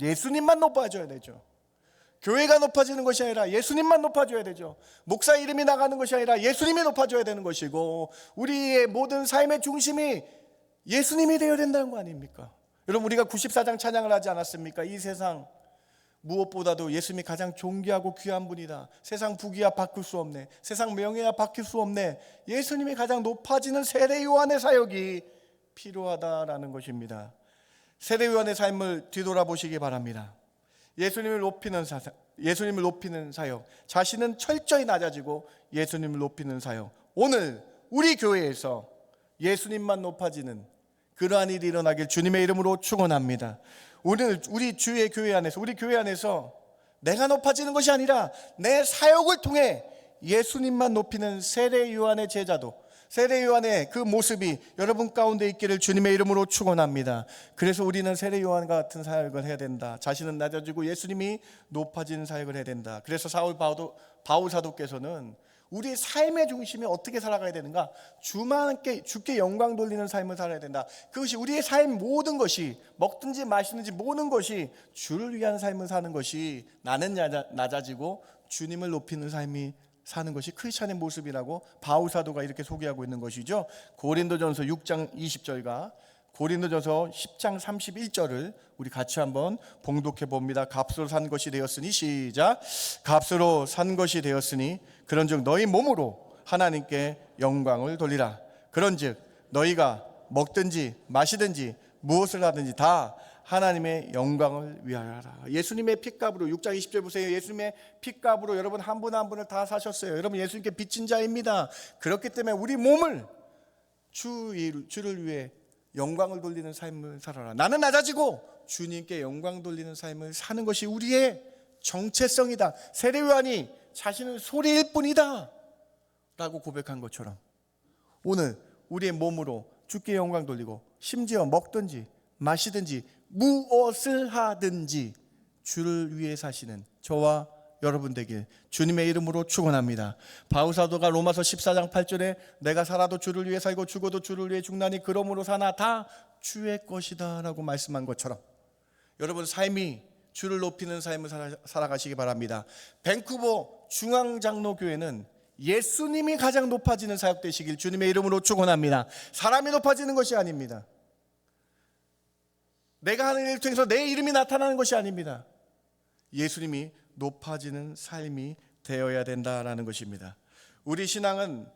예수님만 높아져야 되죠. 교회가 높아지는 것이 아니라 예수님만 높아져야 되죠. 목사 이름이 나가는 것이 아니라 예수님이 높아져야 되는 것이고, 우리의 모든 삶의 중심이 예수님이 되어야 된다는 거 아닙니까? 여러분, 우리가 94장 찬양을 하지 않았습니까? 이 세상 무엇보다도 예수님이 가장 존귀하고 귀한 분이다. 세상 부귀야 바꿀 수 없네. 세상 명예야 바뀔 수 없네. 예수님이 가장 높아지는 세례 요한의 사역이 필요하다라는 것입니다. 세례 요한의 삶을 뒤돌아보시기 바랍니다. 예수님을 높이는 사역, 자신은 철저히 낮아지고 예수님을 높이는 사역. 오늘 우리 교회에서 예수님만 높아지는 그러한 일이 일어나길 주님의 이름으로 축원합니다. 오늘 우리 주의 교회 안에서, 우리 교회 안에서 내가 높아지는 것이 아니라 내 사역을 통해 예수님만 높이는 세례 요한의 제자도, 세례 요한의 그 모습이 여러분 가운데 있기를 주님의 이름으로 축원합니다. 그래서 우리는 세례 요한 같은 사역을 해야 된다. 자신은 낮아지고 예수님이 높아지는 사역을 해야 된다. 그래서 바울 사도께서는 우리 삶의 중심이 어떻게 살아가야 되는가? 주께 영광 돌리는 삶을 살아야 된다. 그것이 우리의 삶 모든 것이, 먹든지 마시든지 모든 것이 주를 위한 삶을 사는 것이, 나는 낮아지고 주님을 높이는 삶이 사는 것이 크리스찬의 모습이라고 바울 사도가 이렇게 소개하고 있는 것이죠. 고린도전서 6장 20절과 고린도전서 10장 31절을 우리 같이 한번 봉독해 봅니다. 값으로 산 것이 되었으니, 시작. 값으로 산 것이 되었으니 그런즉 너희 몸으로 하나님께 영광을 돌리라. 그런즉 너희가 먹든지 마시든지 무엇을 하든지 다 하나님의 영광을 위하여 하라. 예수님의 핏값으로, 6장 20절 보세요. 예수님의 핏값으로 여러분 한 분 한 분을 다 사셨어요. 여러분 예수님께 빚진 자입니다. 그렇기 때문에 우리 몸을 주를 위해 영광을 돌리는 삶을 살아라. 나는 낮아지고 주님께 영광 돌리는 삶을 사는 것이 우리의 정체성이다. 세례 요한이 자신은 소리일 뿐이다 라고 고백한 것처럼, 오늘 우리의 몸으로 주께 영광 돌리고, 심지어 먹든지 마시든지 무엇을 하든지 주를 위해 사시는 저와 여러분 되길 주님의 이름으로 축원합니다. 바울 사도가 로마서 14장 8절에 내가 살아도 주를 위해 살고 죽어도 주를 위해 죽나니 그러므로 사나 다 주의 것이다 라고 말씀한 것처럼, 여러분 삶이 주를 높이는 삶을 살아가시기 바랍니다. 밴쿠버 중앙장로교회는 예수님이 가장 높아지는 사역 되시길 주님의 이름으로 축원합니다. 사람이 높아지는 것이 아닙니다. 내가 하는 일을 통해서 내 이름이 나타나는 것이 아닙니다. 예수님이 높아지는 삶이 되어야 된다라는 것입니다. 우리 신앙은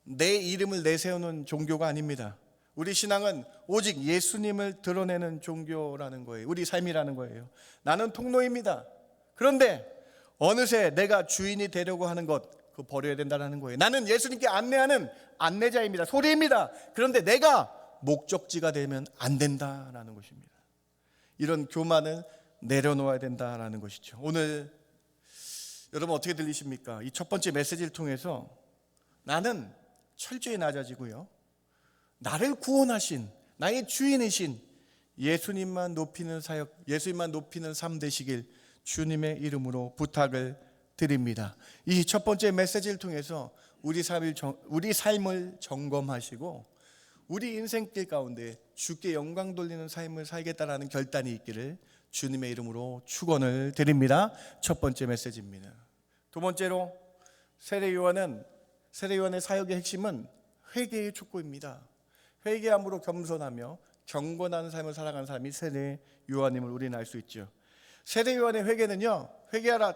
내 이름을 내세우는 종교가 아닙니다. 우리 신앙은 오직 예수님을 드러내는 종교라는 거예요. 우리 삶이라는 거예요. 나는 통로입니다. 그런데 어느새 내가 주인이 되려고 하는 것, 그거 버려야 된다는 거예요. 나는 예수님께 안내하는 안내자입니다. 소리입니다. 그런데 내가 목적지가 되면 안 된다라는 것입니다. 이런 교만을 내려놓아야 된다라는 것이죠. 오늘 여러분 어떻게 들리십니까? 이 첫 번째 메시지를 통해서 나는 철저히 낮아지고요, 나를 구원하신 나의 주인이신 예수님만 높이는 사역, 예수님만 높이는 삶 되시길 주님의 이름으로 부탁을 드립니다. 이 첫 번째 메시지를 통해서 우리 삶을 점검하시고 우리 인생길 가운데 주께 영광 돌리는 삶을 살겠다라는 결단이 있기를 주님의 이름으로 축원을 드립니다. 첫 번째 메시지입니다. 두 번째로 세례 요한의 사역의 핵심은 회개의 촉구입니다. 회개함으로 겸손하며 경건한 삶을 살아가는 사람이 세례 요한임을 우리는 알 수 있죠. 세례 요한의 회개는요, 회개하라,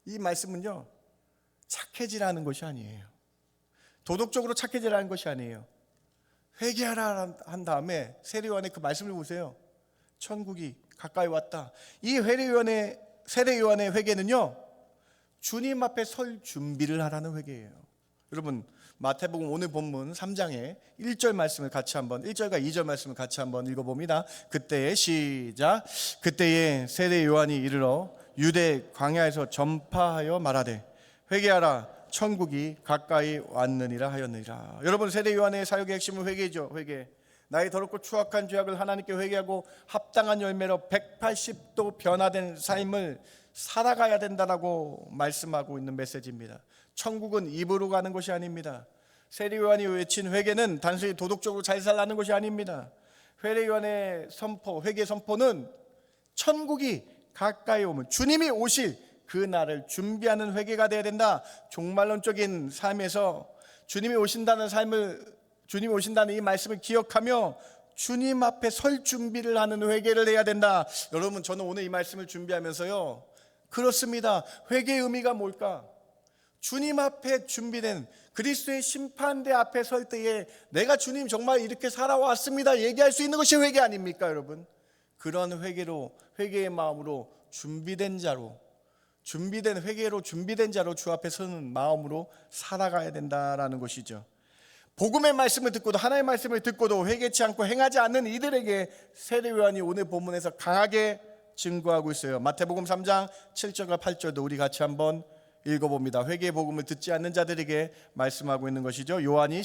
이 말씀은요 착해지라는 것이 아니에요. 도덕적으로 착해지라는 것이 아니에요. 회개하라 한 다음에 세례 요한의 그 말씀을 보세요. 천국이 가까이 왔다. 이 세례 요한의 회개는요, 주님 앞에 설 준비를 하라는 회개예요. 여러분 마태복음 오늘 본문 3장의 1절 말씀을 같이 한번, 1절과 2절 말씀을 같이 한번 읽어봅니다. 그때에 시작. 그때에 세례 요한이 이르러 유대 광야에서 전파하여 말하되 회개하라, 천국이 가까이 왔느니라 하였느니라. 여러분 세례 요한의 사역의 핵심은 회개죠. 회개. 나의 더럽고 추악한 죄악을 하나님께 회개하고 합당한 열매로 180도 변화된 삶을 살아가야 된다라고 말씀하고 있는 메시지입니다. 천국은 입으로 가는 것이 아닙니다. 세례요한이 외친 회개는 단순히 도덕적으로 잘 살라는 것이 아닙니다. 세례요한의 선포, 회개 선포는 천국이 가까이 오면 주님이 오실 그 날을 준비하는 회개가 되어야 된다. 종말론적인 삶에서 주님이 오신다는 이 말씀을 기억하며 주님 앞에 설 준비를 하는 회개를 해야 된다. 여러분, 저는 오늘 이 말씀을 준비하면서요, 그렇습니다. 회개의 의미가 뭘까? 주님 앞에 준비된 그리스도의 심판대 앞에 설 때에 내가 주님 정말 이렇게 살아왔습니다 얘기할 수 있는 것이 회개 아닙니까, 여러분? 그런 회개의 마음으로 준비된 자로 주 앞에 서는 마음으로 살아가야 된다라는 것이죠. 복음의 말씀을 듣고도, 하나님의 말씀을 듣고도 회개치 않고 행하지 않는 이들에게 세례요한이 오늘 본문에서 강하게 증거하고 있어요. 마태복음 3장 7절과 8절도 우리 같이 한번 읽어봅니다. 회개의 복음을 듣지 않는 자들에게 말씀하고 있는 것이죠. 요한이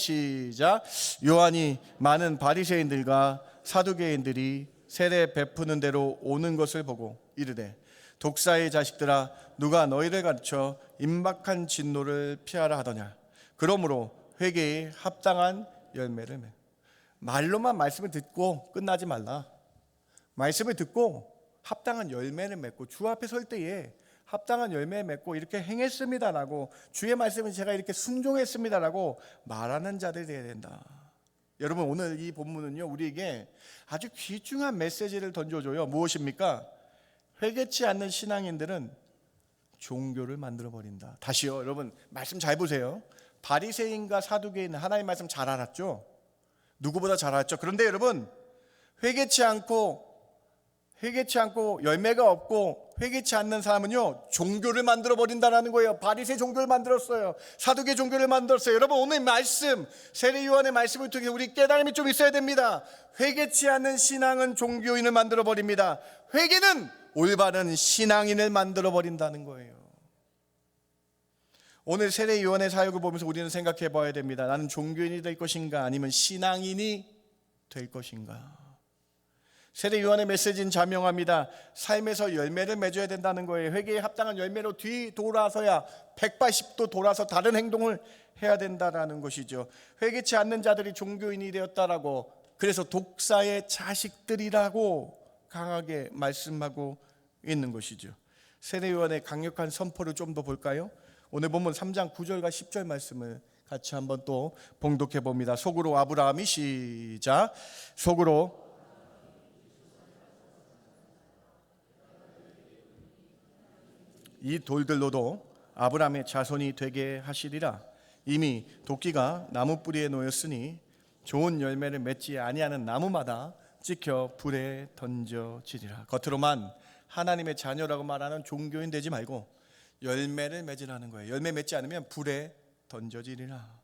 많은 바리새인들과 사두개인들이 세례 베푸는 대로 오는 것을 보고 이르되, 독사의 자식들아, 누가 너희를 가르쳐 임박한 진노를 피하라 하더냐. 그러므로 회개에 합당한 열매를 맺. 말로만 말씀을 듣고 끝나지 말라. 말씀을 듣고 합당한 열매를 맺고, 주 앞에 설 때에 합당한 열매 맺고 이렇게 행했습니다라고, 주의 말씀은 제가 이렇게 순종했습니다라고 말하는 자들이 되어야 된다. 여러분, 오늘 이 본문은요, 우리에게 아주 귀중한 메시지를 던져줘요. 무엇입니까? 회개치 않는 신앙인들은 종교를 만들어 버린다. 다시요, 여러분 말씀 잘 보세요. 바리새인과 사두개인 하나님 말씀 잘 알았죠? 누구보다 잘 알았죠? 그런데 여러분, 회개치 않고 열매가 없고 회개치 않는 사람은요, 종교를 만들어 버린다는 거예요. 바리새 종교를 만들었어요. 사두개 종교를 만들었어요. 여러분, 오늘 말씀, 세례요한의 말씀을 통해 우리 깨달음이 좀 있어야 됩니다. 회개치 않는 신앙은 종교인을 만들어 버립니다. 회개는 올바른 신앙인을 만들어 버린다는 거예요. 오늘 세례요한의 사역을 보면서 우리는 생각해 봐야 됩니다. 나는 종교인이 될 것인가, 아니면 신앙인이 될 것인가. 세례요한의 메시지는 자명합니다. 삶에서 열매를 맺어야 된다는 거예요. 회개에 합당한 열매로 뒤돌아서야 180도 돌아서 다른 행동을 해야 된다는 것이죠. 회개치 않는 자들이 종교인이 되었다라고, 그래서 독사의 자식들이라고 강하게 말씀하고 있는 것이죠. 세례요한의 강력한 선포를 좀 더 볼까요? 오늘 본문 3장 9절과 10절 말씀을 같이 한번 또 봉독해 봅니다. 속으로 아브라함이, 시작. 속으로 이 돌들로도 아브라함의 자손이 되게 하시리라. 이미 도끼가 나무 뿌리에 놓였으니 좋은 열매를 맺지 아니하는 나무마다 찍혀 불에 던져지리라. 겉으로만 하나님의 자녀라고 말하는 종교인 되지 말고 열매를 맺으라는 거예요. 열매 맺지 않으면 불에 던져지리라.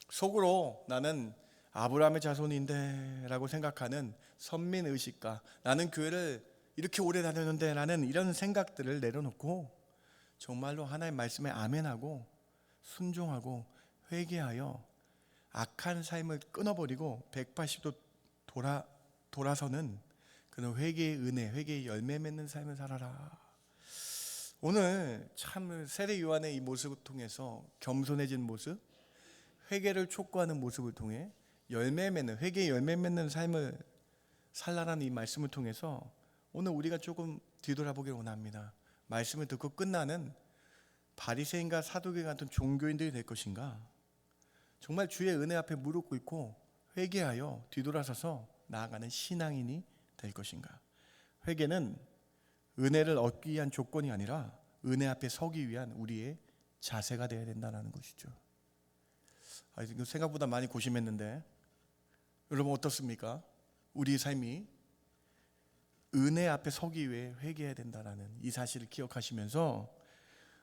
속으로 나는 아브라함의 자손인데 라고 생각하는 선민의식과, 나는 교회를 이렇게 오래 다녔는데 라는 이런 생각들을 내려놓고 정말로 하나님의 말씀에 아멘하고 순종하고 회개하여 악한 삶을 끊어버리고 180도 돌아서는 그런 회개의 은혜, 회개의 열매 맺는 삶을 살아라. 오늘 참 세례요한의 이 모습을 통해서 겸손해진 모습, 회개를 촉구하는 모습을 통해 회개의 열매 맺는 삶을 살라라는 이 말씀을 통해서 오늘 우리가 조금 뒤돌아보기를 원합니다. 말씀을 듣고 끝나는 바리새인과 사두개 같은 종교인들이 될 것인가? 정말 주의 은혜 앞에 무릎 꿇고 회개하여 뒤돌아서서 나아가는 신앙인이 될 것인가? 회개는 은혜를 얻기 위한 조건이 아니라 은혜 앞에 서기 위한 우리의 자세가 되어야 된다는 것이죠. 생각보다 많이 고심했는데 여러분 어떻습니까? 우리 삶이 은혜 앞에 서기 위해 회개해야 된다는 이 사실을 기억하시면서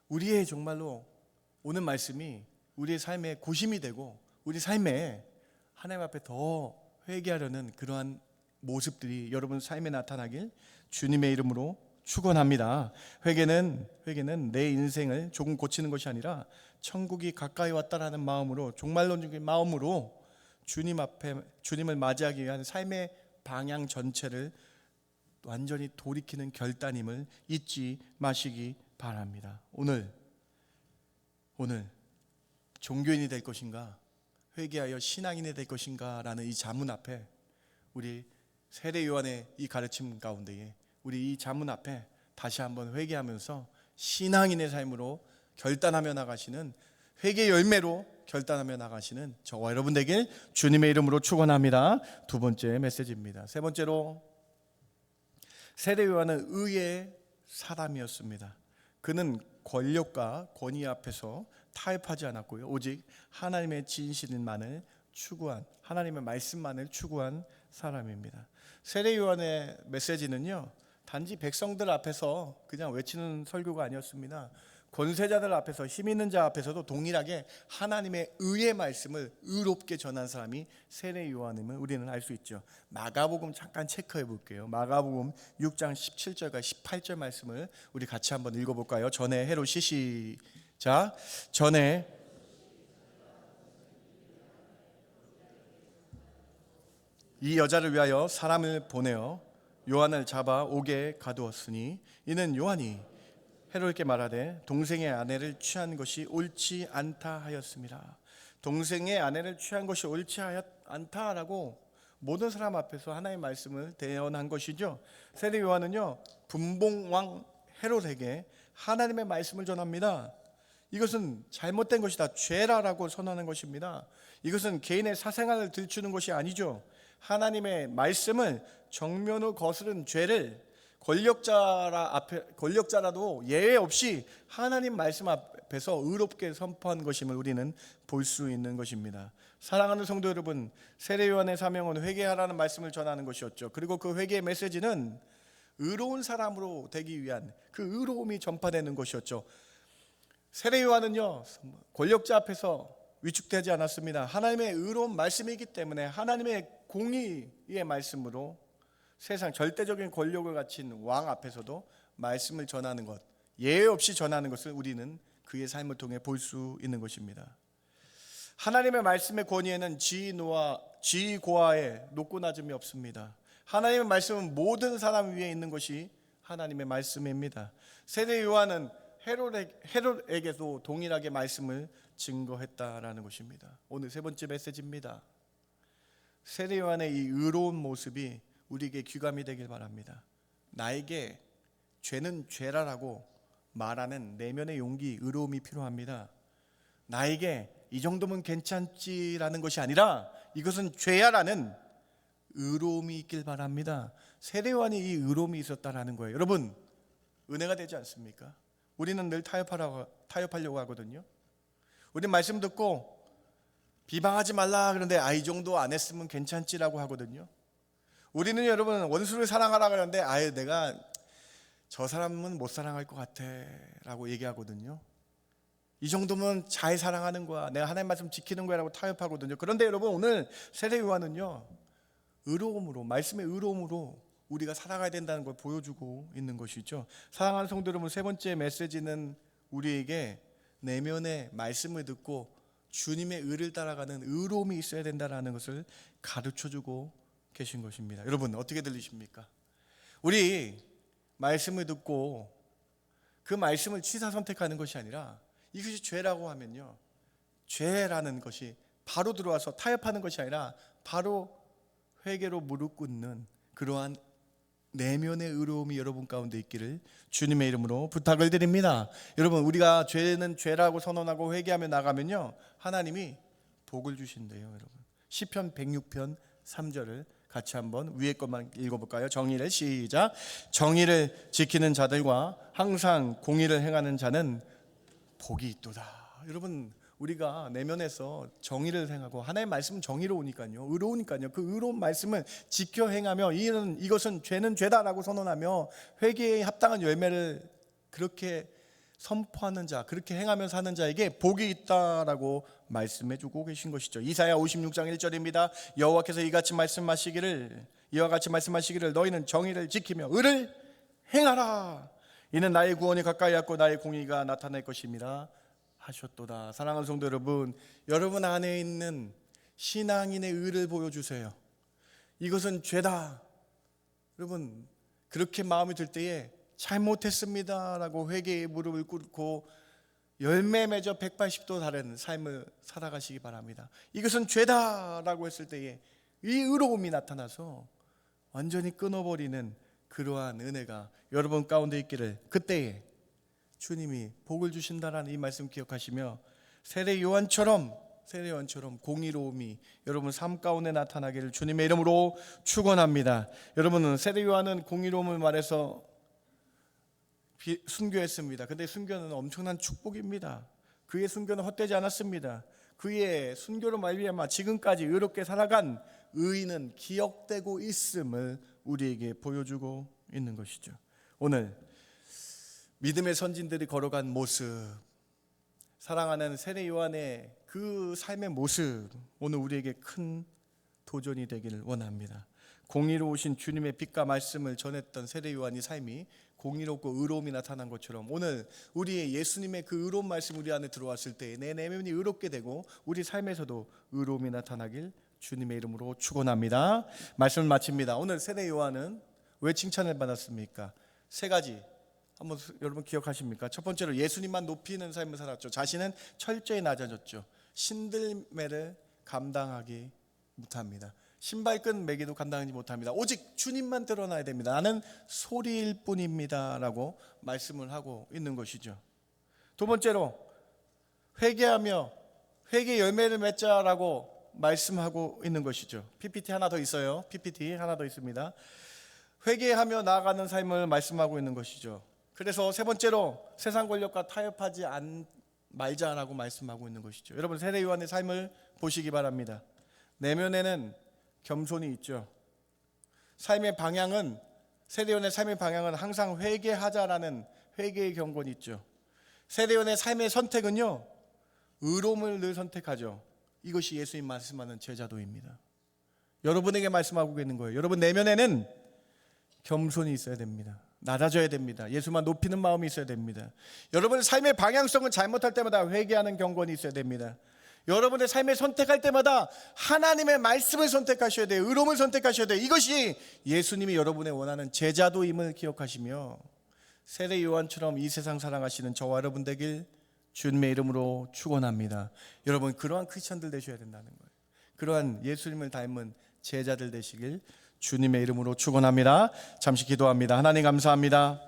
우리의 정말로 오는 말씀이 우리의 삶에 고심이 되고 우리 삶에 하나님 앞에 더 회개하려는 그러한 모습들이 여러분 삶에 나타나길 주님의 이름으로 축원합니다. 회개는 내 인생을 조금 고치는 것이 아니라 천국이 가까이 왔다라는 마음으로, 종말론적인 마음으로 주님 앞에 주님을 맞이하기 위한 삶의 방향 전체를 완전히 돌이키는 결단임을 잊지 마시기 바랍니다. 오늘 종교인이 될 것인가, 회개하여 신앙인이 될 것인가 라는 이 자문 앞에, 우리 세례 요한의 이 가르침 가운데에 우리 이 자문 앞에 다시 한번 회개하면서 신앙인의 삶으로 결단하며 나가시는, 회개 열매로 결단하며 나가시는 저와 여러분 되길 주님의 이름으로 축원합니다. 두 번째 메시지입니다. 세 번째로, 세례 요한은 의의 사람이었습니다. 그는 권력과 권위 앞에서 타협하지 않았고요, 오직 하나님의 진실만을 추구한, 하나님의 말씀만을 추구한 사람입니다. 세례 요한의 메시지는요, 단지 백성들 앞에서 그냥 외치는 설교가 아니었습니다. 권세자들 앞에서, 힘 있는 자 앞에서도 동일하게 하나님의 의의 말씀을 의롭게 전한 사람이 세례 요한임을 우리는 알 수 있죠. 마가복음 잠깐 체크해 볼게요. 마가복음 6장 17절과 18절 말씀을 우리 같이 한번 읽어볼까요? 전에 헤롯이, 시작. 전에 이 여자를 위하여 사람을 보내어 요한을 잡아 옥에 가두었으니 이는 요한이 헤롯에게 말하되 동생의 아내를 취한 것이 옳지 않다 하였습니다. 동생의 아내를 취한 것이 옳지 않다라고 모든 사람 앞에서 하나님의 말씀을 대언한 것이죠. 세례 요한은요, 분봉왕 헤롯에게 하나님의 말씀을 전합니다. 이것은 잘못된 것이다, 죄라라고 선언하는 것입니다. 이것은 개인의 사생활을 들추는 것이 아니죠. 하나님의 말씀을 정면으로 거스른 죄를 권력자라도 예외 없이 하나님 말씀 앞에서 의롭게 선포한 것임을 우리는 볼 수 있는 것입니다. 사랑하는 성도 여러분, 세례 요한의 사명은 회개하라는 말씀을 전하는 것이었죠. 그리고 그 회개의 메시지는 의로운 사람으로 되기 위한 그 의로움이 전파되는 것이었죠. 세례 요한은요, 권력자 앞에서 위축되지 않았습니다. 하나님의 의로운 말씀이기 때문에 하나님의 공의의 말씀으로 세상 절대적인 권력을 가진 왕 앞에서도 말씀을 전하는 것, 예외 없이 전하는 것을 우리는 그의 삶을 통해 볼 수 있는 것입니다. 하나님의 말씀의 권위에는 지위 고하에 높고 낮음이 없습니다. 하나님의 말씀은 모든 사람 위에 있는 것이 하나님의 말씀입니다. 세례 요한은 헤롯에게도 동일하게 말씀을 증거했다라는 것입니다. 오늘 세 번째 메시지입니다. 세례 요한의 이 의로운 모습이 우리에게 귀감이 되길 바랍니다. 나에게 죄는 죄라라고 말하는 내면의 용기, 의로움이 필요합니다. 나에게 이 정도면 괜찮지라는 것이 아니라 이것은 죄야라는 의로움이 있길 바랍니다. 세례 요한이 이 의로움이 있었다라는 거예요. 여러분, 은혜가 되지 않습니까? 우리는 늘 타협하려고 하거든요. 우리 말씀 듣고 비방하지 말라 그러는데 이 정도 안 했으면 괜찮지라고 하거든요. 우리는 여러분 원수를 사랑하라 그러는데 내가 저 사람은 못 사랑할 것 같아 라고 얘기하거든요. 이 정도면 잘 사랑하는 거야, 내가 하나님 말씀 지키는 거야 라고 타협하거든요. 그런데 여러분, 오늘 세례 요한은요, 의로움으로, 말씀의 의로움으로 우리가 살아가야 된다는 걸 보여주고 있는 것이죠. 사랑하는 성도 여러분, 세 번째 메시지는 우리에게 내면의 말씀을 듣고 주님의 의를 따라가는 의로움이 있어야 된다는 것을 가르쳐주고 계신 것입니다. 여러분, 어떻게 들리십니까? 우리 말씀을 듣고 그 말씀을 취사 선택하는 것이 아니라 이것이 죄라고 하면요, 죄라는 것이 바로 들어와서 타협하는 것이 아니라 바로 회개로 무릎 꿇는 그러한 내면의 의로움이 여러분 가운데 있기를 주님의 이름으로 부탁을 드립니다. 여러분, 우리가 죄는 죄라고 선언하고 회개하며 나가면요, 하나님이 복을 주신대요. 여러분, 시편 106편 3절을 같이 한번 위에 것만 읽어볼까요? 정의를, 시작. 정의를 지키는 자들과 항상 공의를 행하는 자는 복이 있도다. 여러분, 우리가 내면에서 정의를 행하고 하나님의 말씀은 정의로우니까요, 의로우니까요, 그 의로운 말씀을 지켜 행하며 이것은 죄는 죄다라고 선언하며 회개에 합당한 열매를 그렇게 선포하는 자, 그렇게 행하며 사는 자에게 복이 있다라고 말씀해 주고 계신 것이죠. 이사야 56장 1절입니다. 여호와께서 이와 같이 말씀하시기를 너희는 정의를 지키며 의를 행하라. 이는 나의 구원이 가까이 왔고 나의 공의가 나타날 것입니다 하셨도다. 사랑하는 성도 여러분, 여러분 안에 있는 신앙인의 의를 보여주세요. 이것은 죄다. 여러분, 그렇게 마음이 들 때에 잘못했습니다 라고 회개의 무릎을 꿇고 열매 맺어 180도 다른 삶을 살아가시기 바랍니다. 이것은 죄다 라고 했을 때에 이 의로움이 나타나서 완전히 끊어버리는 그러한 은혜가 여러분 가운데 있기를, 그때에 주님이 복을 주신다라는 이 말씀 기억하시며 세례 요한처럼 공의로움이 여러분 삶 가운데 나타나기를 주님의 이름으로 축원합니다. 여러분은 세례 요한은 공의로움을 말해서 순교했습니다. 근데 순교는 엄청난 축복입니다. 그의 순교는 헛되지 않았습니다. 그의 순교로 말미암아 지금까지 의롭게 살아간 의인은 기억되고 있음을 우리에게 보여주고 있는 것이죠. 오늘 믿음의 선진들이 걸어간 모습, 사랑하는 세례 요한의 그 삶의 모습, 오늘 우리에게 큰 도전이 되기를 원합니다. 공의로우신 주님의 빛과 말씀을 전했던 세례 요한의 삶이 공의롭고 의로움이 나타난 것처럼 오늘 우리의 예수님의 그 의로운 말씀 우리 안에 들어왔을 때 내 내면이 의롭게 되고 우리 삶에서도 의로움이 나타나길 주님의 이름으로 축원합니다. 말씀을 마칩니다. 오늘 세례 요한은 왜 칭찬을 받았습니까? 세 가지 한번 여러분 기억하십니까? 첫 번째로 예수님만 높이는 삶을 살았죠. 자신은 철저히 낮아졌죠. 신들매를 감당하기 못합니다. 신발끈 매기도 감당하지 못합니다. 오직 주님만 드러나야 됩니다. 나는 소리일 뿐입니다 라고 말씀을 하고 있는 것이죠. 두 번째로 회개하며 회개 열매를 맺자라고 말씀하고 있는 것이죠. PPT 하나 더 있어요. PPT 하나 더 있습니다. 회개하며 나아가는 삶을 말씀하고 있는 것이죠. 그래서 세 번째로 세상 권력과 타협하지 말자라고 말씀하고 있는 것이죠. 여러분 세례 요한의 삶을 보시기 바랍니다. 내면에는 겸손이 있죠. 삶의 방향은, 세례 요한의 삶의 방향은 항상 회개하자라는 회개의 경건이 있죠. 세례 요한의 삶의 선택은요, 의로움을 늘 선택하죠. 이것이 예수님 말씀하는 제자도입니다. 여러분에게 말씀하고 있는 거예요. 여러분 내면에는 겸손이 있어야 됩니다. 낮아져야 됩니다. 예수만 높이는 마음이 있어야 됩니다. 여러분의 삶의 방향성을 잘못할 때마다 회개하는 경건이 있어야 됩니다. 여러분의 삶을 선택할 때마다 하나님의 말씀을 선택하셔야 돼요. 의로움을 선택하셔야 돼요. 이것이 예수님이 여러분의 원하는 제자도임을 기억하시며 세례 요한처럼 이 세상 사랑하시는 저와 여러분 되길 주님의 이름으로 축원합니다. 여러분 그러한 크리스천들 되셔야 된다는 거예요. 그러한 예수님을 닮은 제자들 되시길 주님의 이름으로 축원합니다. 잠시 기도합니다. 하나님 감사합니다.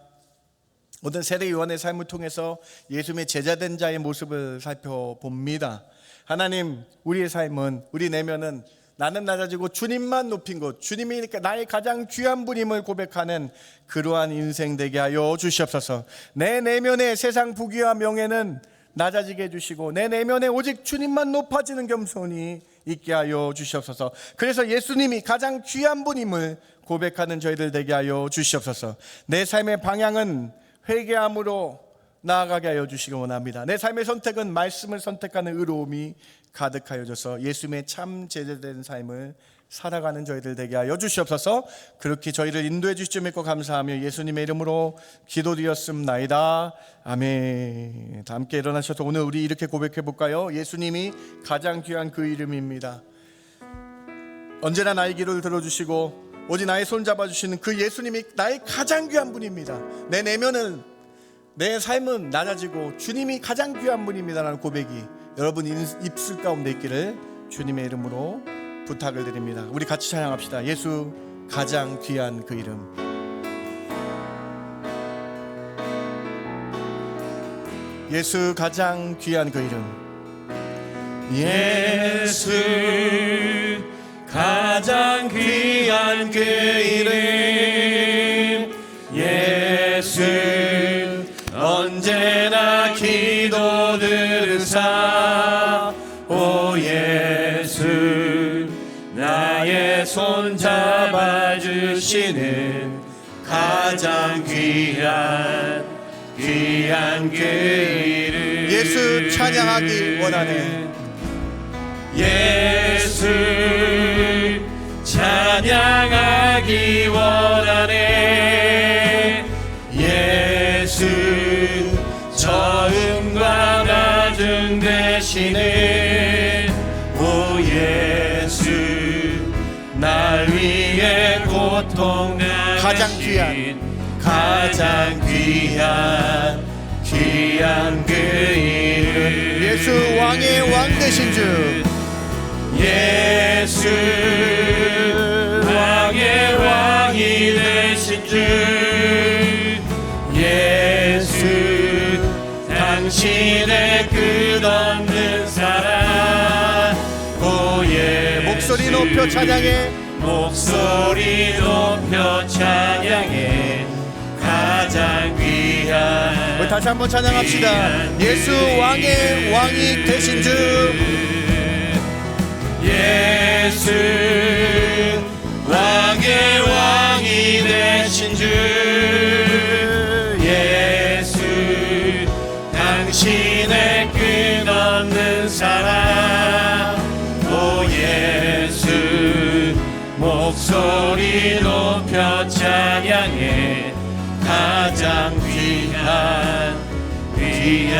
오늘 세례 요한의 삶을 통해서 예수님의 제자된 자의 모습을 살펴봅니다. 하나님, 우리의 삶은, 우리 내면은 나는 낮아지고 주님만 높인 것, 주님이 나의 가장 귀한 분임을 고백하는 그러한 인생 되게 하여 주시옵소서. 내 내면의 세상 부귀와 명예는 낮아지게 해주시고 내 내면에 오직 주님만 높아지는 겸손이 있게 하여 주시옵소서. 그래서 예수님이 가장 귀한 분임을 고백하는 저희들 되게 하여 주시옵소서. 내 삶의 방향은 회개함으로 나아가게 하여 주시기 원합니다. 내 삶의 선택은 말씀을 선택하는 의로움이 가득하여져서 예수님의 참 제자된 삶을 살아가는 저희들 되게 하여 주시옵소서. 그렇게 저희를 인도해 주실 줄 믿고 감사하며 예수님의 이름으로 기도드렸습나이다. 아멘. 다 함께 일어나셔서 오늘 우리 이렇게 고백해 볼까요? 예수님이 가장 귀한 그 이름입니다. 언제나 나의 기도를 들어주시고 오직 나의 손 잡아주시는 그 예수님이 나의 가장 귀한 분입니다. 내 내면은, 내 삶은 낮아지고 주님이 가장 귀한 분입니다라는 고백이 여러분 입술 가운데 있기를 주님의 이름으로 부탁을 드립니다. 우리 같이 찬양합시다. 예수 가장 귀한 그 이름. 예수 가장 귀한 그 이름. 예수 가장 귀한 그 이름. 예수 언제나 기도 들으사. 오 예수 나의 손 잡아주시는 가장 귀한 그 이름. 예수 찬양하기 원하네. 예수 찬양하기 원하네. 예수 저음과 나중 되시는 오 예수 통나신 가장 귀한 그 이름 예수 왕의 왕 되신 주 예수 왕의 왕이 되신 주 예수 당신의 끝없는 사랑 오예 목소리 높여 찬양해 목소리 높여 찬양해 가장 귀한 우리 다시 한번 찬양합시다. 예수 왕의 왕이 되신 주 예수 왕의 왕이 되신 주 예수 당신의 끝없는 사랑 오 예수 목소리 높여 찬양해 가장 귀한 그 이름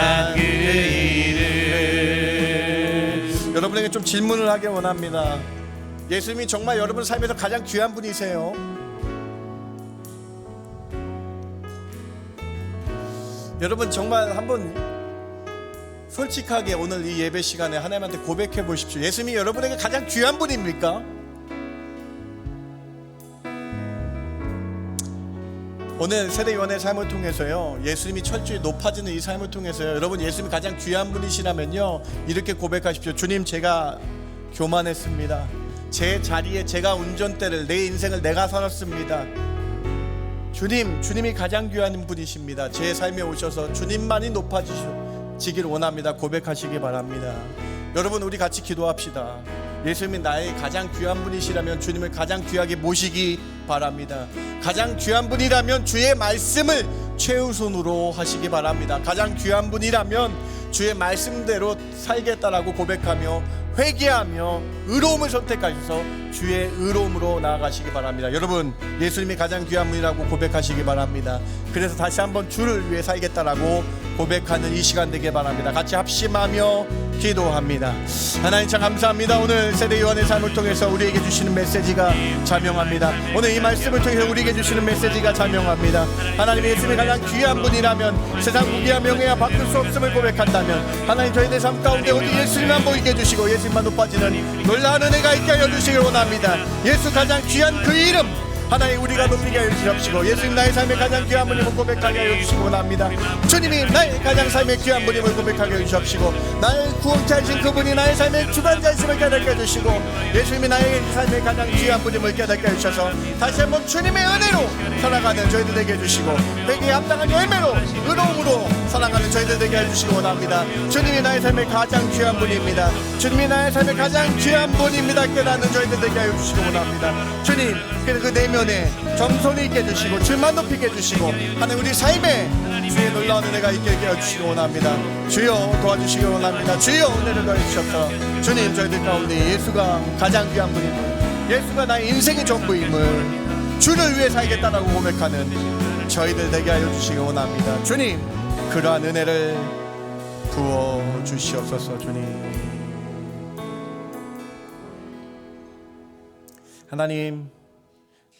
여러분에게 좀 질문을 하기 원합니다. 예수님이 정말 여러분 삶에서 가장 귀한 분이세요? 여러분 정말 한번 솔직하게 오늘 이 예배 시간에 하나님한테 고백해 보십시오. 예수님이 여러분에게 가장 귀한 분입니까? 오늘 세대요한의 삶을 통해서요 예수님이 철저히 높아지는 이 삶을 통해서요 여러분 예수님이 가장 귀한 분이시라면요 이렇게 고백하십시오. 주님, 제가 교만했습니다. 제 자리에 제가 운전대를 내 인생을 내가 살았습니다. 주님이 가장 귀한 분이십니다. 제 삶에 오셔서 주님만이 높아지길 원합니다. 고백하시기 바랍니다. 여러분 우리 같이 기도합시다. 예수님이 나의 가장 귀한 분이시라면 주님을 가장 귀하게 모시기 바랍니다. 가장 귀한 분이라면 주의 말씀을 최우선으로 하시기 바랍니다. 가장 귀한 분이라면 주의 말씀대로 살겠다라고 고백하며 회개하며 의로움을 선택하셔서 주의 의로움으로 나아가시기 바랍니다. 여러분 예수님이 가장 귀한 분이라고 고백하시기 바랍니다. 그래서 다시 한번 주를 위해 살겠다라고 고백하는 이 시간 되길 바랍니다. 같이 합심하며 기도합니다. 하나님 참 감사합니다. 오늘 세대 요한의 삶을 통해서 우리에게 주시는 메시지가 자명합니다. 오늘 이 말씀을 통해서 우리에게 주시는 메시지가 자명합니다. 하나님 예수님이 가장 귀한 분이라면 세상 무기와 명예와 바꿀 수 없음을 고백한다면 하나님 저희들 삶 가운데 오직 예수님만 보이게 해주시고 예수님만 높아지는 놀라운 은혜가 있게 하여 주시길 원합니다. 예수 가장 귀한 그 이름 하나님 우리가 높이게 하여 주시옵시고 예수님 나의 삶의 가장 귀한 분임을 고백하게 하여 주시기 원합니다. 주님이 나의 가장 삶의 귀한 분임을 고백하게 하여 주시옵시고 나의 구원자이신 그분이 나의 삶의 주관자이심을 깨닫게 해주시고 예수님이 나의 삶의 가장 귀한 분임을 깨닫게 해주셔서 다시 한번 주님의 은혜로 살아가는 저희들 되게 해주시고 회개에 합당한 열매로 의로움으로 살아가는 저희들 되게 해주시기 원합니다. 주님이 나의 삶의 가장 귀한 분입니다. 주님이 나의 삶의 가장 귀한 분입니다. 깨닫는 저희들 되게 하여 주시기 원합니다. 주님 그 내면에 겸손히 있게 해주시고 주만 높이게 해주시고 하나님 우리 삶에 주의 놀라운 은혜가 있게 해주시기 원합니다. 주여 도와주시기 원합니다. 주여 은혜를 더해 주셔서 주님 저희들 가운데 예수가 가장 귀한 분임을 예수가 나의 인생의 전부임을 주를 위해 살겠다라고 고백하는 저희들 되게 하여 주시기 원합니다. 주님 그러한 은혜를 부어주시옵소서. 주님 하나님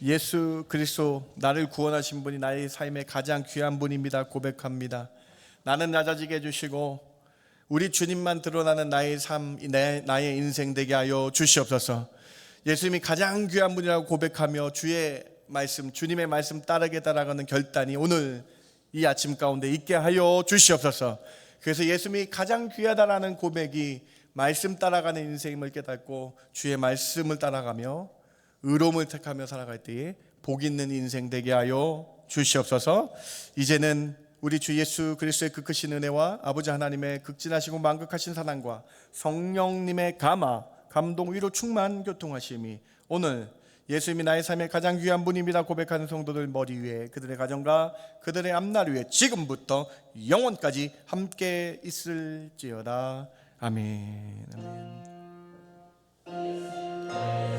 예수 그리스도 나를 구원하신 분이 나의 삶의 가장 귀한 분입니다. 고백합니다. 나는 낮아지게 해주시고 우리 주님만 드러나는 나의 삶 나의 인생 되게 하여 주시옵소서. 예수님이 가장 귀한 분이라고 고백하며 주의 말씀 주님의 말씀 따르게 따라가는 결단이 오늘 이 아침 가운데 있게 하여 주시옵소서. 그래서 예수님이 가장 귀하다라는 고백이 말씀 따라가는 인생임을 깨닫고 주의 말씀을 따라가며 의로움을 택하며 살아갈 때에 복 있는 인생 되게 하여 주시옵소서. 이제는 우리 주 예수 그리스도의 그 크신 은혜와 아버지 하나님의 극진하시고 만극하신 사랑과 성령님의 감동 위로 충만 교통하심이 오늘 예수님이 나의 삶의 가장 귀한 분입니다 고백하는 성도들 머리 위에 그들의 가정과 그들의 앞날 위에 지금부터 영원까지 함께 있을지어다. 아멘. 아멘.